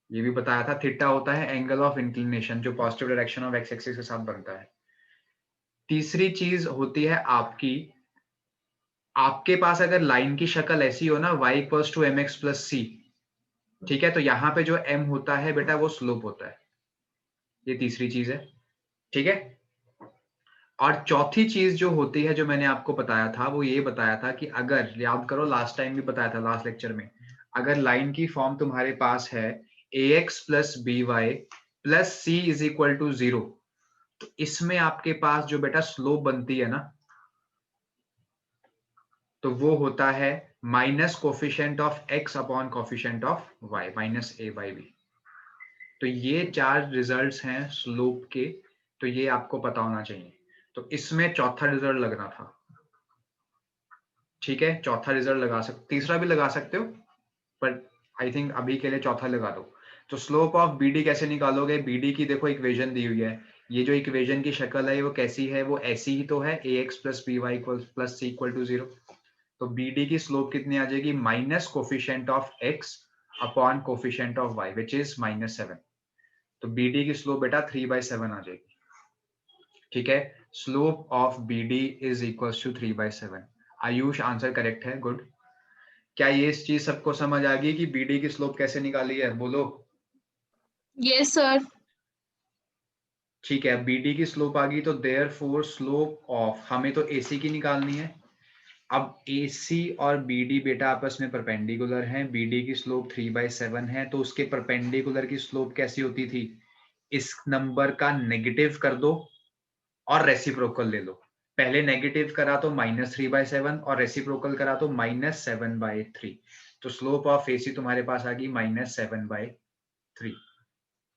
ये भी बताया था। थीटा होता है एंगल ऑफ इंक्लिनेशन जो positive direction of x axis के साथ बनता है। तीसरी चीज होती है आपके पास अगर लाइन की शक्ल ऐसी हो ना y equals to mx plus c, ठीक है, तो यहाँ पे जो m होता है बेटा वो स्लोप होता है, ये तीसरी चीज है। ठीक है, और चौथी चीज जो होती है जो मैंने आपको बताया था वो ये बताया था कि अगर याद करो लास्ट टाइम भी बताया था लास्ट लेक्चर में, अगर लाइन की फॉर्म तुम्हारे पास है ax plus by plus c is equal to 0, तो इसमें आपके पास जो बेटा स्लोप बनती है ना तो वो होता है minus coefficient of x upon coefficient of y minus a/b। तो ये 4 रिजल्ट्स हैं स्लोप के, तो ये आपको पता होना चाहिए। तो इसमें चौथा रिजल्ट लगना था। ठीक है, चौथा रिजल्ट लगा सकते, तीसरा भी लगा सकते हो, पर आई थिंक अभी के लिए चौथा लगा दो। तो स्लोप ऑफ बीडी कैसे निकालोगे? बीडी की देखो इक्वेशन दी हुई है, ये जो इक्वेशन की शक्ल है वो कैसी है? वो ऐसी ही तो है, ax plus b y plus c equal to 0। तो बीडी की स्लोप कितनी आ जाएगी? Minus coefficient of x upon coefficient of y which is -7। तो बीडी की स्लोप बेटा 3/7 आ जाएगी। ठीक है, slope of BD is equals to 3/7। Ayush answer correct है, गुड। क्या ये इस चीज सबको समझ आ गई कि बीडी की स्लोप कैसे निकाली है? बोलो। Yes sir. ठीक है, बीडी की स्लोप आ गई, तो देयरफॉर स्लोप ऑफ, हमें तो एसी की निकालनी है। अब एसी और बीडी बेटा आपस में परपेंडिकुलर हैं, बीडी की स्लोप 3/7 है, तो उसके परपेंडिकुलर की स्लोप कैसी होती थी? इस नंबर का नेगेटिव कर दो और रेसिप्रोकल ले लो। पहले नेगेटिव करा तो -3/7 और रेसिप्रोकल करा तो -7/3। तो स्लोप ऑफ एसी तुम्हारे पास आ गई -7/3।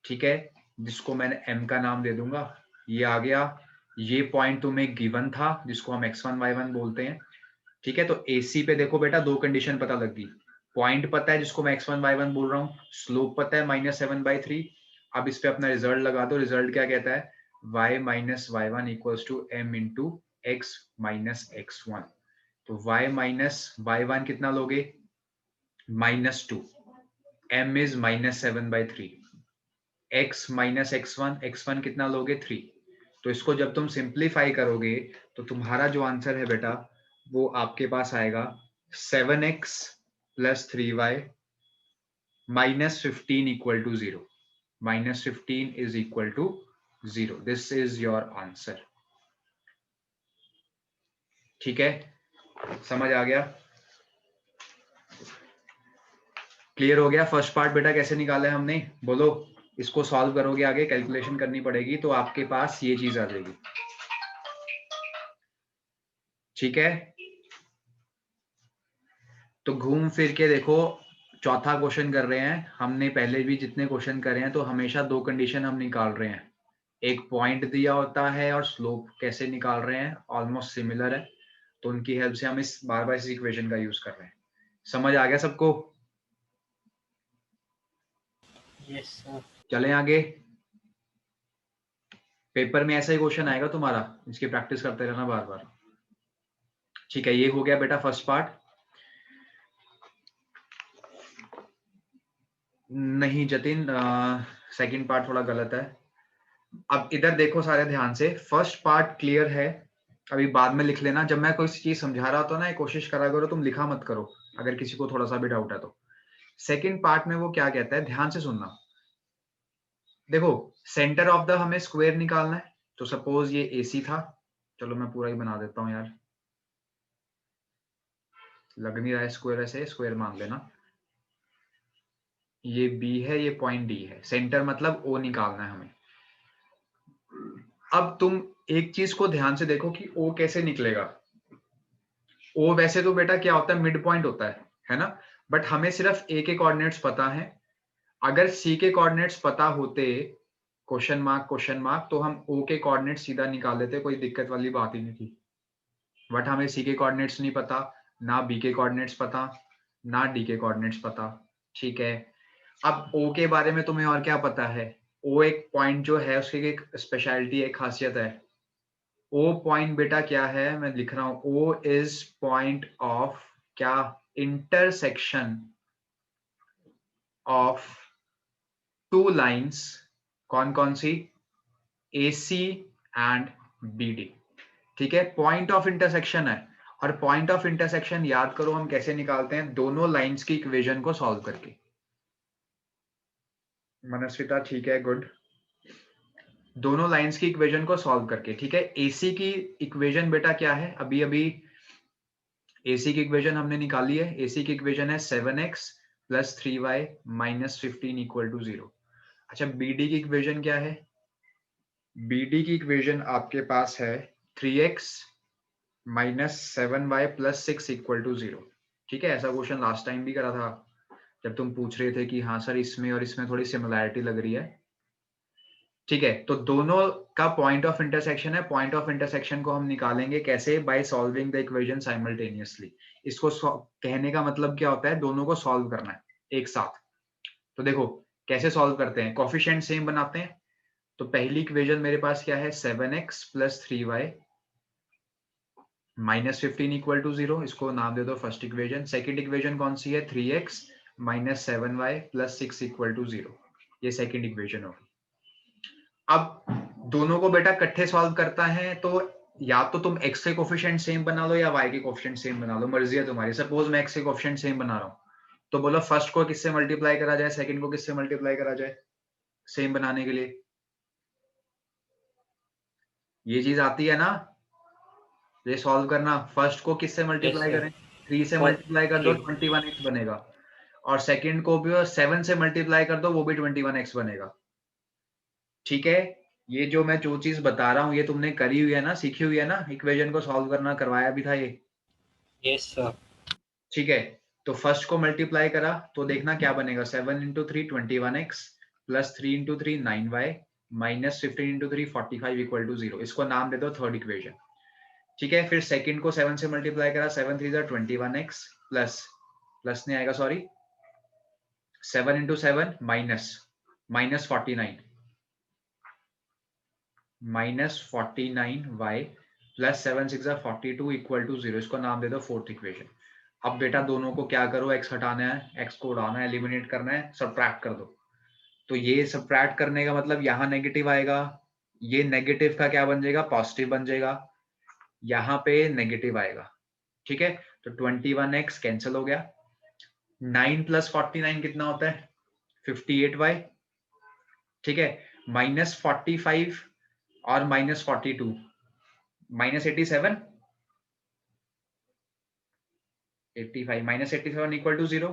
ठीक है, जिसको मैंने m का नाम दे दूंगा, ये आ गया। ये पॉइंट तुम्हें गिवन था जिसको हम x1 y1 बोलते हैं। ठीक है, तो AC पे देखो बेटा दो कंडीशन पता लग गई, पॉइंट पता है जिसको मैं x1 y1 बोल रहा हूँ, स्लोप पता है -7/3। अब इस पे अपना रिजल्ट लगा दो, रिजल्ट क्या कहता है? y minus y1 equals to m into x minus x1। तो y माइनस y1 कितना लोगे? -2, m is -7/3, x minus x1 कितना लोगे? 3। तो इसको जब तुम सिंप्लीफाई करोगे तो तुम्हारा जो आंसर है बेटा वो आपके पास आएगा 7x plus 3y minus 15 equal to 0। -15 is equal to 0। This is your answer. ठीक है, समझ आ गया? क्लियर हो गया? फर्स्ट पार्ट बेटा कैसे निकाला है हमने? बोलो। इसको सॉल्व करोगे, आगे कैलकुलेशन करनी पड़ेगी, तो आपके पास ये चीज आ जाएगी। ठीक है, तो घूम फिर के देखो, चौथा क्वेश्चन कर रहे हैं। हमने पहले भी जितने क्वेश्चन करे हैं तो हमेशा दो कंडीशन हम निकाल रहे हैं, एक पॉइंट दिया होता है और स्लोप कैसे निकाल रहे हैं, ऑलमोस्ट सिमिलर है, तो उनकी हेल्प से हम इस बार बार इस इक्वेशन का यूज कर रहे हैं। समझ आ गया सबको? Yes sir. चलें आगे। पेपर में ऐसा ही क्वेश्चन आएगा तुम्हारा, इसकी प्रैक्टिस करते रहना बार बार। ठीक है, ये हो गया बेटा फर्स्ट पार्ट। नहीं जतिन, सेकंड पार्ट थोड़ा गलत है। अब इधर देखो सारे ध्यान से, फर्स्ट पार्ट क्लियर है, अभी बाद में लिख लेना। जब मैं कोई चीज समझा रहा होता ना, कोशिश करा करो तुम लिखा मत करो, अगर किसी को थोड़ा सा भी डाउट है तो। सेकंड पार्ट में वो क्या कहता है, ध्यान से सुनना। देखो, सेंटर ऑफ द हमें स्क्वायर निकालना है, तो सपोज ये AC था, चलो मैं पूरा ही बना देता हूँ यार, लग नहीं रहा है स्क्वायर, ऐसे स्क्वायर मान लेना। ये B है, ये पॉइंट D है, सेंटर मतलब O निकालना है हमें। अब तुम एक चीज को ध्यान से देखो कि O कैसे निकलेगा। O वैसे तो बेटा क्या होता है, मिड पॉइंट होता है ना, बट हमें सिर्फ A के कोऑर्डिनेट्स पता है। अगर C के कोऑर्डिनेट्स पता होते, क्वेश्चन मार्क, तो हम O के कोऑर्डिनेट्स सीधा निकाल लेते, कोई दिक्कत वाली बात ही नहीं थी। बट हमें C के कोऑर्डिनेट्स नहीं पता, ना B के कोऑर्डिनेट्स पता, ना D के कोऑर्डिनेट्स पता। ठीक है, अब O के बारे में तुम्हें और क्या पता है? O एक पॉइंट जो है उसकी एक स्पेशलिटी, एक खासियत है। O पॉइंट बेटा क्या है, मैं लिख रहा हूं, O इज पॉइंट ऑफ क्या? Intersection of two lines. कौन कौन सी? AC and BD। ठीक है, पॉइंट ऑफ इंटरसेक्शन है, और पॉइंट ऑफ इंटरसेक्शन याद करो हम कैसे निकालते हैं, दोनों लाइंस की इक्वेशन को सॉल्व करके। मनस्विता ठीक है, गुड। दोनों लाइंस की इक्वेशन को सॉल्व करके। ठीक है, AC की इक्वेशन बेटा क्या है, अभी अभी AC की इक्वेशन हमने निकाली है। AC की इक्वेशन है 7x plus 3y minus 15 equal to 0। अच्छा, BD की इक्वेशन क्या है? BD की इक्वेशन आपके पास है 3x minus 7y plus 6 equal to 0। ठीक है, ऐसा क्वेश्चन लास्ट टाइम भी करा था, जब तुम पूछ रहे थे कि हाँ सर इसमें और इसमें थोड़ी सिमिलैरिटी लग रही है। ठीक है, तो दोनों का पॉइंट ऑफ इंटरसेक्शन है। पॉइंट ऑफ इंटरसेक्शन को हम निकालेंगे कैसे? By solving the equation simultaneously. इसको कहने का मतलब क्या होता है, दोनों को सॉल्व करना है एक साथ। तो देखो, कैसे सॉल्व करते हैं? कोफिशिएंट सेम बनाते हैं। तो पहली इक्वेशन मेरे पास क्या है, 7x plus 3y minus 15 equal to 0, इसको नाम दे दो फर्स्ट इक्वेशन। सेकंड इक्वेशन कौन सी है, 3x minus 7y plus 6 equal to 0, ये सेकंड इक्वेशन होगी। अब दोनों को बेटा इकट्ठे सॉल्व करता है तो या तो तुम x के कोफिशिएंट सेम बना लो या y के कोफिशिएंट सेम बना लो, मर्जी है तुम्हारी। सपोज मैं x के कोफिशिएंट सेम बना रहा हूँ, तो बोलो फर्स्ट को किससे मल्टीप्लाई करा जाए, सेकंड को किससे मल्टीप्लाई करा जाए सेम बनाने के लिए? ये चीज आती है ना, ये सॉल्व करना। फर्स्ट को किससे मल्टीप्लाई sir. करें, 3 से और मल्टीप्लाई कर दो, ठीक। 21x बनेगा। और सेकंड को भी 7 से मल्टीप्लाई कर दो, वो भी 21x बनेगा। ठीक है, ये जो मैं जो चीज बता रहा हूँ ये तुमने करी हुई है ना, सीखी हुई है ना, इक्वेशन को सॉल्व करना करवाया भी था ये। Yes sir. ठीक है, तो फर्स्ट को मल्टीप्लाई करा तो देखना क्या बनेगा, 7 into 3 21x plus 3 into 3 9y minus 15 into 3 45 equal to 0, इसको नाम दे दो थर्ड इक्वेशन। ठीक है, फिर सेकंड को 7 से मल्टीप्लाई करा, 7 3 21x प्लस नहीं आएगा sorry, 7 into 7 minus 49 minus 49y plus 7 6 42 equal to 0, इसको नाम दे दो फोर्थ इक्वेशन। अब बेटा दोनों को क्या करो, x हटाना है, x को उड़ाना है, एलिमिनेट करना है, सबट्रैक्ट कर दो। तो ये सबट्रैक्ट करने का मतलब यहाँ नेगेटिव आएगा, ये नेगेटिव का क्या बन जाएगा, पॉजिटिव बन जाएगा, यहाँ पे नेगेटिव आएगा। ठीक है, तो 21x कैंसिल हो गया, 9 प्लस 49 कितना होता है, 58y। ठीक है, माइनस 45 और minus 42 minus 87 85 minus 87 equal to 0।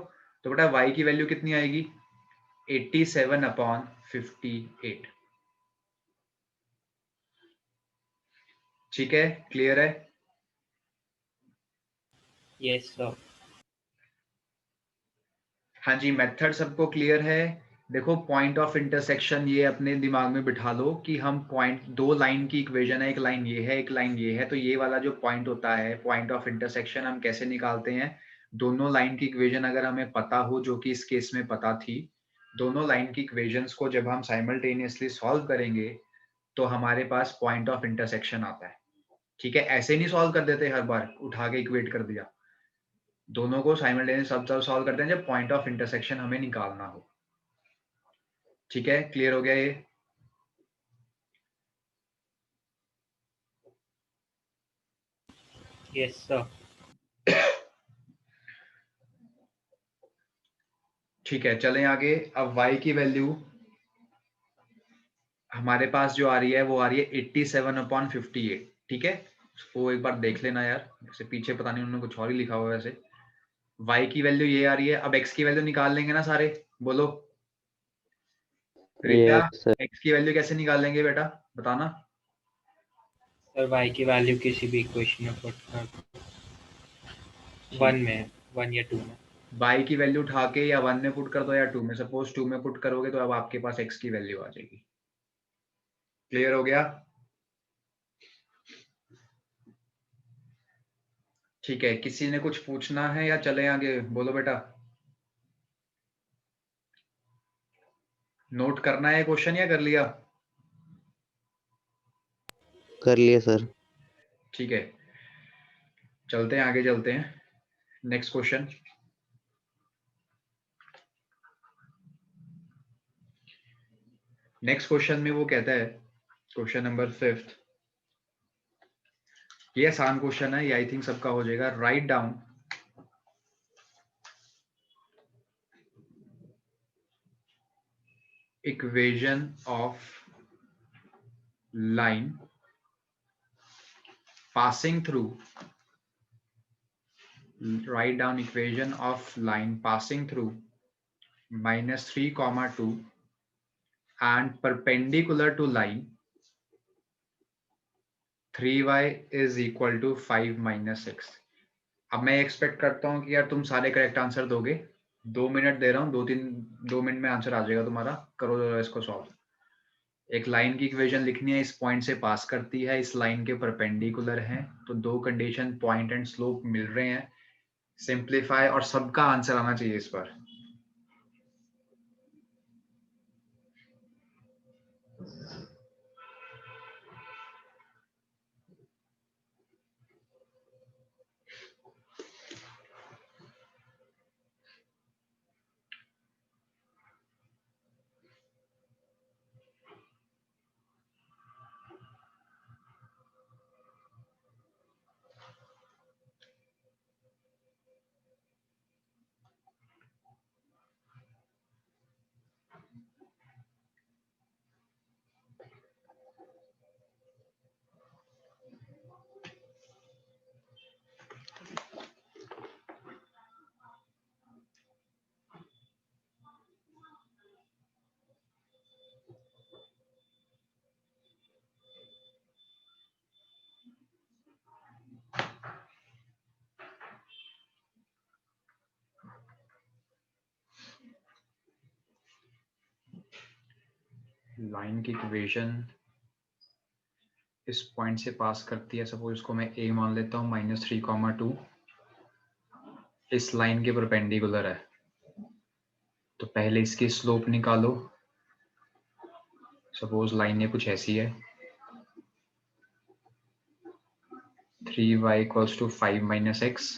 तो बेटा y की वैल्यू कितनी आएगी, 87 अपॉन 58। ठीक है, क्लियर है? Yes sir. हाँ जी, मेथड सबको क्लियर है? देखो पॉइंट ऑफ इंटरसेक्शन ये अपने दिमाग में बिठा लो कि हम पॉइंट, दो लाइन की इक्वेशन है, एक लाइन ये है एक लाइन ये है, तो ये वाला जो पॉइंट होता है पॉइंट ऑफ इंटरसेक्शन हम कैसे निकालते हैं, दोनों लाइन की इक्वेशन अगर हमें पता हो, जो कि इस केस में पता थी, दोनों लाइन की इक्वेशंस को जब हम साइमल्टेनियसली सॉल्व करेंगे तो हमारे पास पॉइंट ऑफ इंटरसेक्शन आता है। ठीक है, ऐसे नहीं सॉल्व कर देते हर बार उठा के इक्वेट कर दिया, दोनों को साइमल्टेनियस सब सॉल्व करते हैं जब पॉइंट ऑफ इंटरसेक्शन हमें निकालना हो। ठीक है, क्लियर हो गया ये? Yes sir. ठीक है, चलें आगे। अब y की वैल्यू हमारे पास जो आ रही है वो आ रही है 87 अपॉन 58। ठीक है, वो एक बार देख लेना यार, जैसे पीछे पता नहीं उन्होंने कुछ और ही लिखा हुआ है वैसे। y की वैल्यू ये आ रही है, अब x की वैल्यू निकाल लेंगे ना सारे, बोलो रीता, यस सर। x की वैल्यू कैसे निकाल लेंगे बेटा, बताना। सर y की वैल्यू किसी भी इक्वेशन में पुट कर दो, 1 में, 1 या 2 में। y की वैल्यू उठा के या 1 में पुट कर दो या 2 में, सपोज 2 में पुट करोगे तो अब आपके पास x की वैल्यू आ जाएगी। क्लियर हो गया? ठीक है, किसी ने कुछ पूछना है या चले आगे, बोलो बेटा। नोट करना है क्वेश्चन या कर लिया? कर लिए सर। ठीक है, चलते हैं आगे, चलते हैं नेक्स्ट क्वेश्चन। नेक्स्ट क्वेश्चन में वो कहता है, क्वेश्चन नंबर 5, ये आसान क्वेश्चन है, ये आई थिंक सबका हो जाएगा। Write down equation of line passing through, write down equation of line passing through -3, 2 and perpendicular to line 3y is equal to 5 - 6। अब मैं एक्सपेक्ट करता हूँ कि यार तुम सारे करेक्ट आंसर दोगे, 2 मिनट दे रहा हूँ, 2 मिनट में आंसर आ जाएगा तुम्हारा, करो जरा इसको सॉल्व। एक लाइन की इक्वेशन लिखनी है, इस पॉइंट से पास करती है, इस लाइन के परपेंडिकुलर है, तो दो कंडीशन पॉइंट एंड स्लोप मिल रहे हैं, सिंप्लीफाई, और सबका आंसर आना चाहिए इस पर। लाइन की इक्वेशन इस पॉइंट से पास करती है, सपोज इसको मैं ए मान लेता हूँ, -3, 2 इस लाइन के परपेंडिकुलर है, तो पहले इसकी स्लोप निकालो। सपोज लाइन ये कुछ ऐसी है, 3y = 5 - x,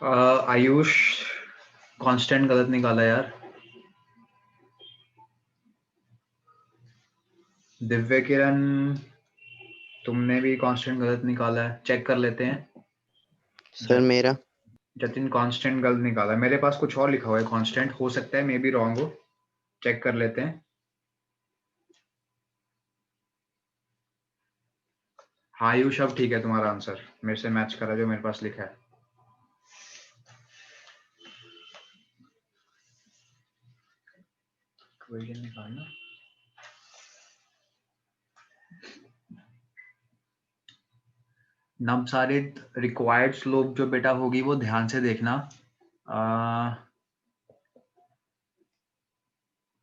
आयुष कांस्टेंट गलत निकाला यार। दिव्य किरण तुमने भी कांस्टेंट गलत निकाला है, चेक कर लेते हैं। सर मेरा जतिन कांस्टेंट गलत निकाला है, मेरे पास कुछ और लिखा हुआ है कांस्टेंट, हो सकता है मे बी रॉन्ग हो, चेक कर लेते हैं। हाँ आयुष अब ठीक है तुम्हारा आंसर, मेरे से मैच करा जो मेरे पास लिखा है। इक्वेशन निकालना। नवसारित रिक्वायर्ड स्लोप जो बेटा होगी वो ध्यान से देखना,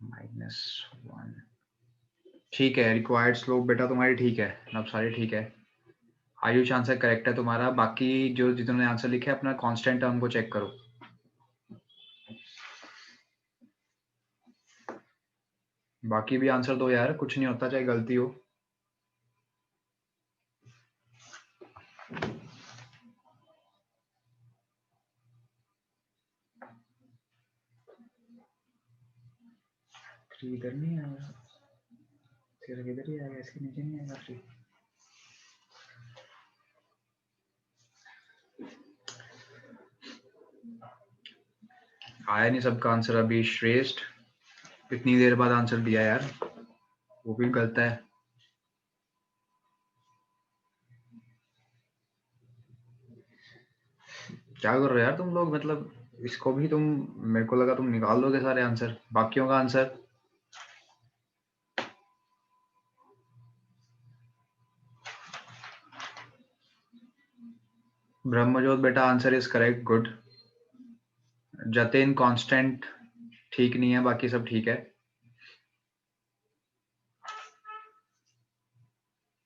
-1, ठीक है। रिक्वायर्ड स्लोप बेटा तुम्हारी ठीक है, नवसारी ठीक है। आयुष आंसर करेक्ट है तुम्हारा। बाकी जो जिन्होंने आंसर लिखा है अपना कांस्टेंट टर्म को चेक करो। बाकी भी आंसर दो यार, कुछ नहीं होता चाहे गलती हो। इधर नहीं आएगा, फिर इधर ही आएगा, इसके नीचे नहीं आएगा फिर। आया नहीं सबका आंसर अभी। श्रेष्ठ इतनी देर बाद आंसर दिया यार, वो भी गलत है। क्या कर रहे हो यार तुम लोग, मतलब इसको भी तुम, मेरे को लगा तुम निकाल दोगे सारे आंसर, बाकियों का आंसर। ब्रह्मजोत बेटा answer is correct, good. Jatin constant ठीक नहीं है, बाकी सब ठीक है।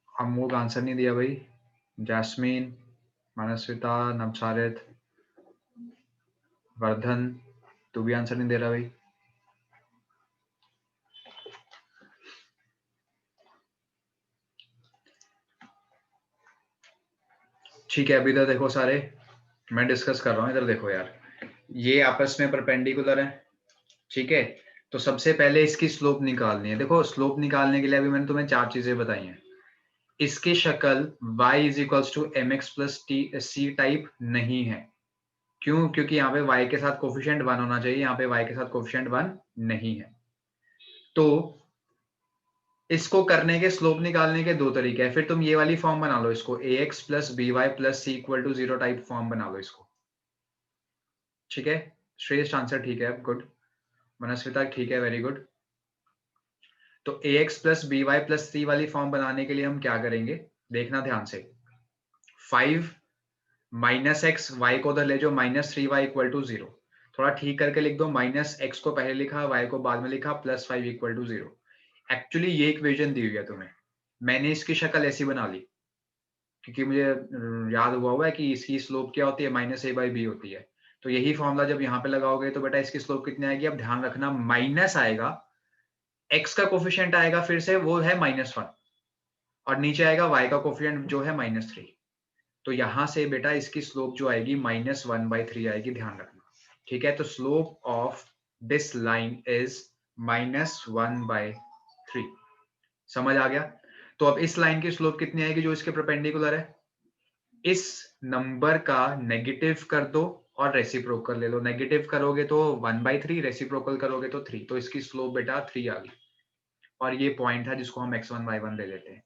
अमोघ आंसर नहीं दिया भाई। जैस्मीन, मनस्विता, नवसारित, वर्धन तू भी आंसर नहीं दे रहा भाई। ठीक है अभी तो देखो सारे, मैं डिस्कस कर रहा हूँ, इधर देखो यार, ये आपस में परपेंडिकुलर है, ठीक है। तो सबसे पहले इसकी स्लोप निकालनी है। देखो स्लोप निकालने के लिए अभी मैंने तुम्हें 4 चीजें बताई हैं। इसकी शक्ल y = mx + c टाइप नहीं है। क्यों? क्योंकि यहाँ पे y के साथ कोफिशिएंट 1 होना चाहिए, यहाँ पे y के साथ कोफिशिएंट 1 नहीं है। तो इसको करने के, स्लोप निकालने के 2 तरीके हैं। फिर तुम ये वाली फॉर्म बना लो, इसको ax + by + c = 0 type form बना लो इसको, ठीक है। श्रेष्ठ आंसर ठीक है, गुड। मनस्विता ठीक है, वेरी गुड। तो ax + by + c वाली फॉर्म बनाने के लिए हम क्या करेंगे, देखना ध्यान से। 5 - x, y को उधर ले जाओ, -3y = 0। थोड़ा ठीक करके लिख दो, -x को पहले लिखा, y को बाद में लिखा, +5 = 0। एक्चुअली ये इक्वेशन दी हुई है तुम्हें, मैंने इसकी शक्ल ऐसी बना ली क्योंकि मुझे याद हुआ है कि इसकी स्लोप क्या होती है, -a/b होती है। तो यही फॉर्मूला जब यहाँ पे लगाओगे तो बेटा इसकी स्लोप कितनी आएगी, अब ध्यान रखना, माइनस आएगा, x का कोफिशिएंट आएगा फिर से, वो है -1, और नीचे आएगा y का कोफिशिएंट जो है -3। तो यहां से बेटा इसकी स्लोप जो आएगी -1/3 आएगी, ध्यान रखना, ठीक है। तो slope of this line is -1/3, समझ आ गया। तो अब इस लाइन की स्लोप कितनी आएगी जो इसके परपेंडिकुलर है, इस नंबर का नेगेटिव कर दो और रेसिप्रोकल ले लो। नेगेटिव करोगे तो 1/3, रेसिप्रोकल करोगे तो 3, तो इसकी स्लोप बेटा 3 आ गई। और ये पॉइंट है जिसको हम x1 y1 ले लेते हैं।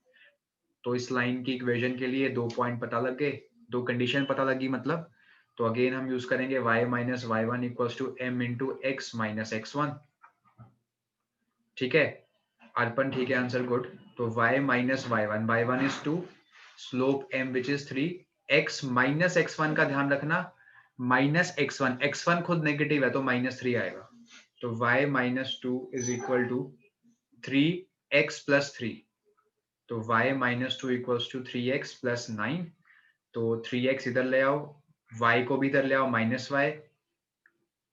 तो इस लाइन की इक्वेशन के लिए 2 पॉइंट पता लग गए, 2 कंडीशन पता लगी मतलब। तो अगेन हम यूज करेंगे y - y1 = m × x - x1। ठीक है, अर्पण ठीक है आंसर, गुड। तो y minus y1 is 2, slope m which is 3, x minus x1 का ध्यान रखना, माइनस x1 खुद नेगेटिव है तो -3 आएगा। तो y minus 2 is equal to 3x plus 3, तो y minus 2 equals to 3x plus 9, तो 3x इधर ले आओ, y को भी इधर ले आओ माइनस y,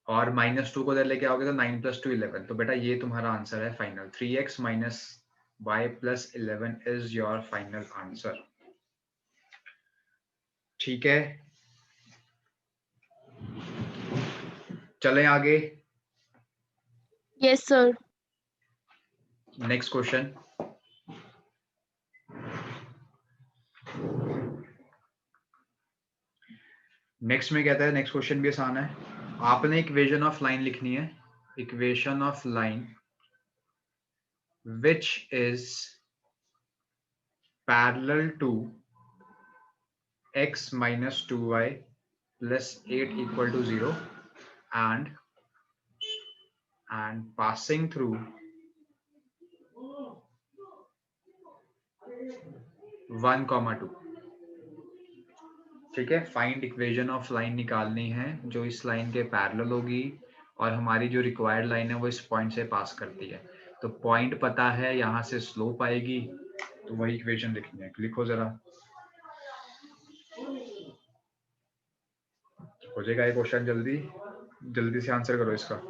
और -2 को इधर लेके आओगे तो 9 प्लस 2 11। तो बेटा ये तुम्हारा आंसर है final, 3x minus y plus 11 is your final answer. ठीक है, चलें आगे। Yes sir. Next question, next में कहता है, नेक्स्ट क्वेश्चन भी आसान है। आपने इक्वेशन ऑफ लाइन लिखनी है, equation of line which is parallel to x minus 2y plus 8 equal to 0 and passing through 1, 2। ठीक है, फाइंड इक्वेशन ऑफ लाइन निकालनी है जो इस लाइन के पैरेलल होगी और हमारी जो रिक्वायर्ड लाइन है वो इस पॉइंट से पास करती है। तो पॉइंट पता है, यहाँ से स्लोप आएगी, तो वही इक्वेशन लिखनी है। लिखो जरा, हो जाएगा ये क्वेश्चन, जल्दी से आंसर करो इसका।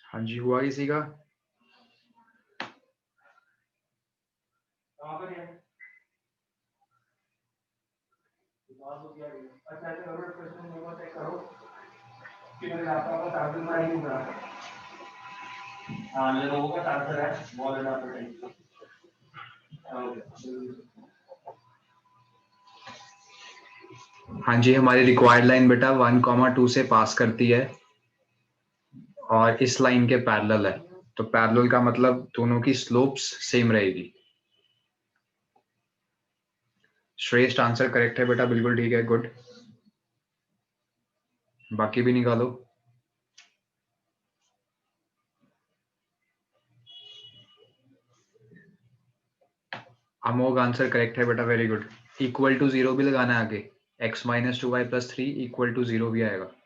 हाँ जी, हुआ किसी का? हाँ जी, हमारी रिक्वायर्ड लाइन बेटा 1, 2 से पास करती है और इस लाइन के पैरेलल है। तो पैरेलल का मतलब दोनों की स्लोप्स सेम रहेगी। श्रेष्ठ आंसर करेक्ट है बेटा, बिल्कुल ठीक है, गुड। बाकी भी निकालो। अमोघ आंसर करेक्ट है बेटा, वेरी गुड। इक्वल टू 0 भी लगाना है आगे, x minus 2y plus 3 equal to 0 भी आएगा।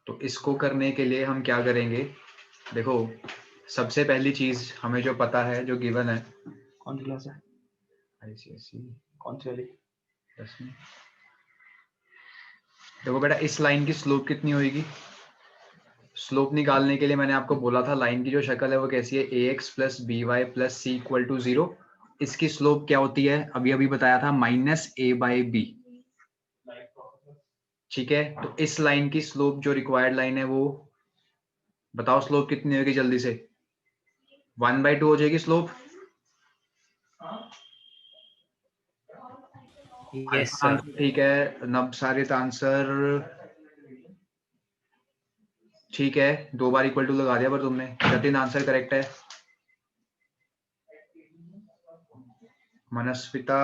तो इसको करने के लिए हम क्या करेंगे, देखो सबसे पहली चीज हमें जो पता है, जो गिवन है, कौन सी क्लास है? आईसीएसई कौन सी वाली? 10वीं। देखो बेटा, इस लाइन की स्लोप कितनी होगी? स्लोप निकालने के लिए मैंने आपको बोला था लाइन की जो शक्ल है वो कैसी है, ax plus b y plus c equal to 0। इसकी स्लोप क्या होती है, अभी अभी बताया था, -a/b। ठीक है, तो इस लाइन की स्लोप जो रिक्वायर्ड लाइन है वो बताओ स्लोप कितनी होगी जल्दी से? 1/2 हो जाएगी स्लोप। Yes sir. ठीक है, नवसारित आंसर ठीक है, 2 बार इक्वल टू लगा दिया पर तुमने। जतिन आंसर करेक्ट है। मनस्विता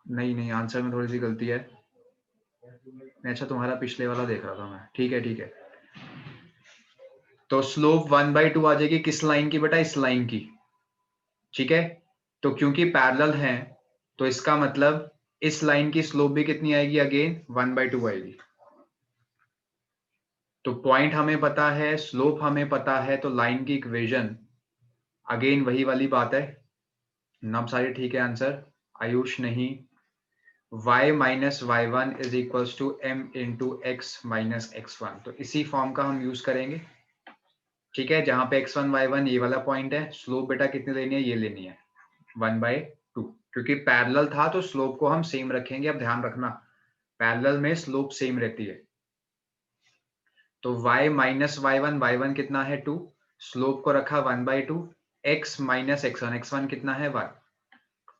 नहीं, आंसर में थोड़ी सी गलती है। अच्छा, तुम्हारा पिछले वाला देख रहा था मैं, ठीक है। तो स्लोप 1/2 आ जाएगी किस लाइन की बेटा? इस लाइन की। ठीक है, तो क्योंकि पैरेलल हैं तो इसका मतलब इस लाइन की स्लोप भी कितनी आएगी? अगेन 1/2 आएगी। तो पॉइंट हमें पता है, स्लोप हमें पता है, तो लाइन की इक्वेशन अगेन वही वाली बात है। नब सारे ठीक है आंसर, आयुष नहीं। y minus y1 is equals to m into x minus x1। तो इसी फॉर्म का हम यूज करेंगे। ठीक है, जहां पे x1 y1 ये वाला पॉइंट है, स्लोप बेटा कितनी लेनी है? ये लेनी है 1/2। क्योंकि पैरेलल था तो स्लोप को हम सेम रखेंगे। अब ध्यान रखना, पैरेलल में स्लोप सेम रहती है। तो y माइनस y1 कितना है 2, स्लोप को रखा 1/2, x माइनस x1 कितना है 1,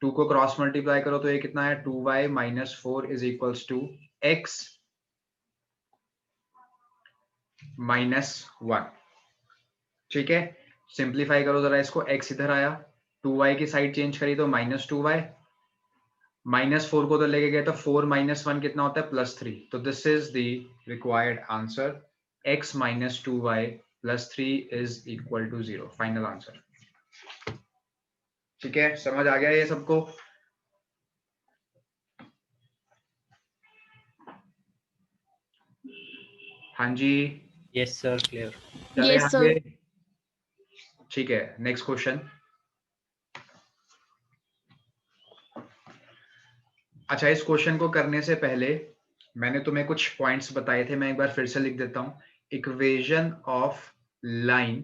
2 को क्रॉस मल्टीप्लाई करो तो ये कितना है 2y minus 4 is equals to x minus 1। ठीक है, सिंप्लीफाई करो जरा इसको, x इधर आया, 2y की साइड चेंज करी तो माइनस 2y, माइनस 4 को तो लेके गए तो 4 माइनस 1 कितना होता है +3। तो this is the required answer, x minus 2y plus 3 is equal to 0, final answer. ठीक है, समझ आ गया ये सबको? हाँ जी, यस सर, क्लियर। चले Yes, sir. आगे। ठीक है, नेक्स्ट क्वेश्चन। अच्छा, इस क्वेश्चन को करने से पहले मैंने तुम्हें कुछ पॉइंट्स बताए थे, मैं एक बार फिर से लिख देता हूं। इक्वेशन ऑफ लाइन,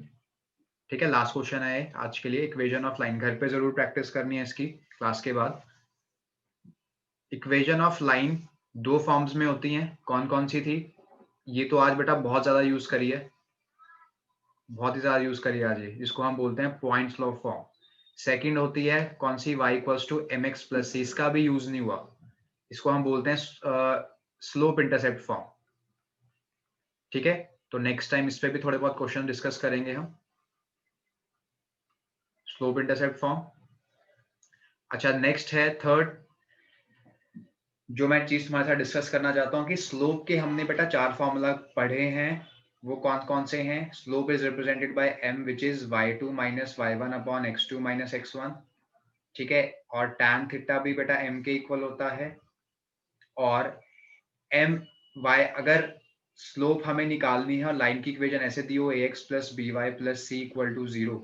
ठीक है, लास्ट क्वेश्चन है आज के लिए। इक्वेशन ऑफ लाइन घर पे जरूर प्रैक्टिस करनी है इसकी क्लास के बाद। इक्वेशन ऑफ लाइन दो फॉर्म्स में होती हैं, कौन कौन सी थी? ये तो आज बेटा बहुत ज्यादा यूज करी है, बहुत ही ज्यादा यूज करी है आज ये, जिसको हम बोलते हैं पॉइंट्स लॉ फॉर्म। सेकंड होती है कौन सी? y equals to mx plus c, इसका भी यूज नहीं हुआ, इसको हम बोलते हैं स्लोप इंटरसेप्ट फॉर्म। ठीक है, तो नेक्स्ट टाइम इस पे भी थोड़े बहुत क्वेश्चन डिस्कस करेंगे हम, स्लोप इंटरसेप्ट फॉर्म। अच्छा, नेक्स्ट है थर्ड, जो मैं चीज तुम्हारे साथ डिस्कस करना चाहता हूँ कि स्लोप के हमने बेटा 4 फॉर्मूला पढ़े हैं, वो कौन कौन से हैं? Slope is represented by m which is y2 minus y1 upon x2 minus x1। ठीक है, और tan थीटा भी बेटा m के इक्वल होता है। और m y, अगर स्लोप हमें निकालनी है और लाइन की इक्वेशन ऐसे दी हो ax plus by plus c equal to 0,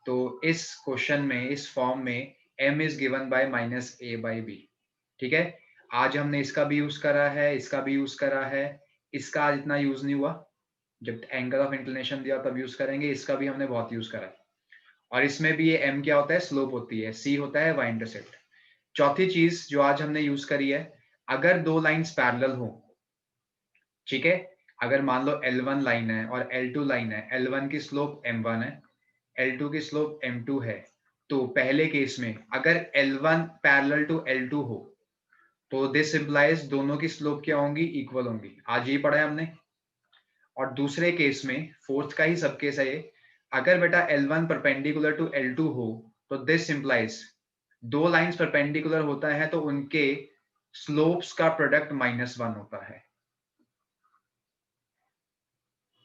तो इस क्वेश्चन में, इस फॉर्म में m is given by minus a by b। ठीक है, आज हमने इसका भी यूज करा है, इसका भी यूज करा है, इसका आज इतना यूज नहीं हुआ, जब एंगल ऑफ इंक्लिनेशन दिया तब यूज करेंगे। इसका भी हमने बहुत यूज करा है, और इसमें भी ये m क्या होता है? स्लोप होती है, c होता है y इंटरसेप्ट। चौथी चीज जो आज हमने यूज करी है, अगर दो लाइंस पैरेलल हो, ठीक है, अगर मान लो L1 लाइन है और L2 लाइन है, L1 की स्लोप m1 है, L2 की स्लोप m2 है, तो पहले केस में अगर L1 पैरेलल टू L2 हो तो दिस इंप्लाइज दोनों की स्लोप क्या होंगी? इक्वल होंगी, आज ये पढ़ा है हमने। और दूसरे केस में, फोर्थ का ही सब केस है ये, अगर बेटा L1 परपेंडिकुलर टू L2 हो तो दिस इंप्लाइज दो लाइंस परपेंडिकुलर होता है तो उनके स्लोप्स का प्रोडक्ट -1 होता है।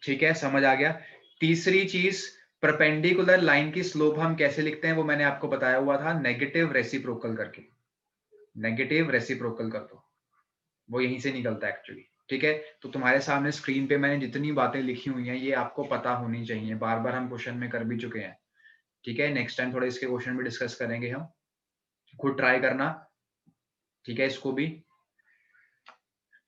ठीक है, समझ आ गया? तीसरी चीज, परपेंडिकुलर लाइन की स्लोप हम कैसे लिखते हैं वो मैंने आपको बताया हुआ था, नेगेटिव रेसिप्रोकल करके। नेगेटिव रेसिप्रोकल कर दो, वो यहीं से निकलता है एक्चुअली। ठीक है, तो तुम्हारे सामने स्क्रीन पे मैंने जितनी बातें लिखी हुई हैं ये आपको पता होनी चाहिए, बार बार हम क्वेश्चन में कर भी चुके हैं। ठीक है, नेक्स्ट टाइम थोड़ा इसके क्वेश्चन भी डिस्कस करेंगे हम, खुद ट्राई करना। ठीक है, इसको भी,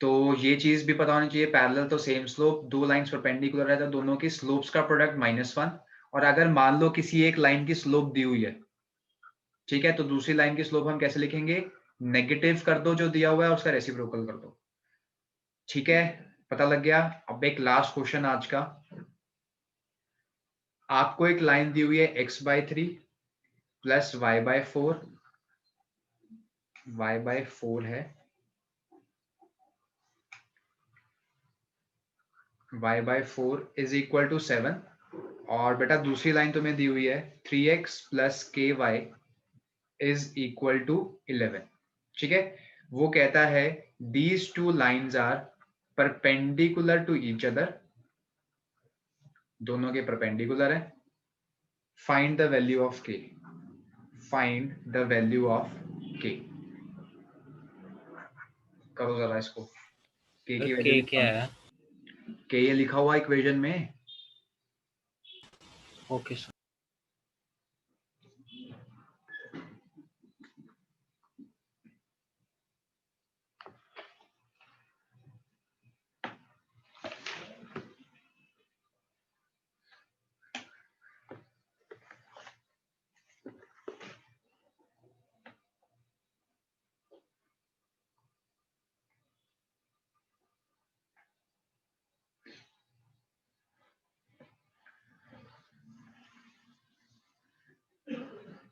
तो ये चीज भी पता होनी चाहिए, पैरेलल तो सेम स्लोप, दो लाइंस परपेंडिकुलर है तो दोनों की स्लोप्स का प्रोडक्ट -1। और अगर मान लो किसी एक लाइन की स्लोप दी हुई है, ठीक है, तो दूसरी लाइन की स्लोप हम कैसे लिखेंगे? नेगेटिव कर दो, जो दिया हुआ है उसका रेसिप्रोकल कर दो। ठीक है, पता लग गया? अब एक लास्ट क्वेश्चन आज का, आपको एक लाइन दी हुई है x/3 प्लस y/4, y/4 है, y/4 इज इक्वल टू 7। और बेटा दूसरी लाइन तुम्हें दी हुई है 3x प्लस ky इज इक्वल टू 11। ठीक है, वो कहता है these two lines are perpendicular to each other, दोनों के परपेंडिकुलर है। Find the value of k, find the value of k। करो जरा इसको, k की वैल्यू के क्या है? k ये लिखा हुआ इक्वेशन में। Okay sir.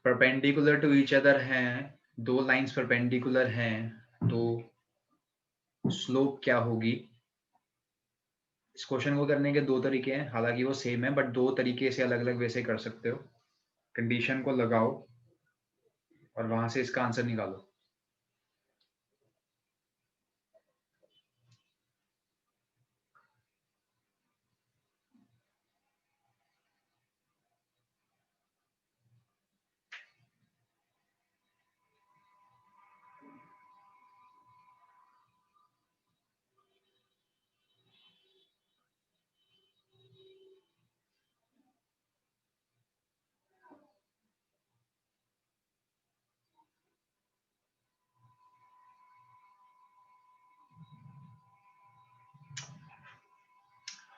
Perpendicular to each other हैं, दो लाइंस परपेंडिकुलर हैं, तो स्लोप क्या होगी? इस क्वेश्चन को करने के दो तरीके हैं, हालांकि वो सेम है बट दो तरीके से अलग अलग वे से कर सकते हो। कंडीशन को लगाओ और वहां से इसका आंसर निकालो।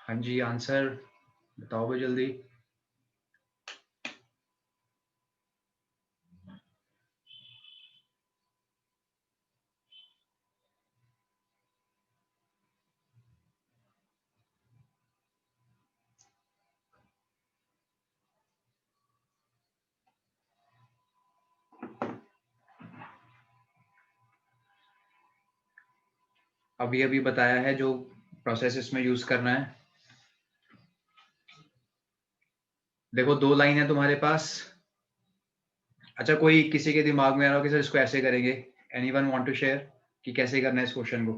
हाँ जी, आंसर बताओ भाई जल्दी। अभी अभी बताया है जो प्रोसेस इसमें यूज करना है। देखो दो लाइन है तुम्हारे पास। अच्छा, कोई किसी के दिमाग में आ रहा हो कि सर इसको ऐसे करेंगे? एनीवन वांट टू शेयर कि कैसे करना है इस क्वेश्चन को?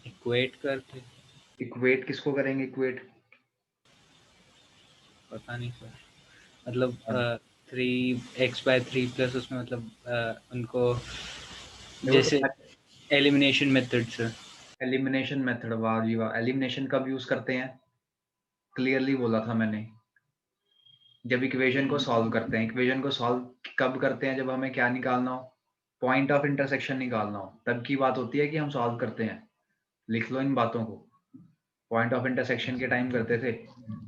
इक्वेट करके। इक्वेट किसको करेंगे? इक्वेट पता नहीं सर, मतलब 3x/3 प्लस उसमें मतलब उनको जैसे एलिमिनेशन मेथड से। एलिमिनेशन मेथड, वाह जी वाह। एलिमिनेशन कब यूज करते हैं? क्लियरली बोला था मैंने, जब इक्वेशन को सॉल्व करते हैं। इक्वेशन को सॉल्व कब करते हैं? जब हमें क्या निकालना हो? पॉइंट ऑफ इंटरसेक्शन निकालना हो, तब की बात होती है कि हम सॉल्व करते हैं। लिख लो इन बातों को, पॉइंट ऑफ इंटरसेक्शन के टाइम करते थे।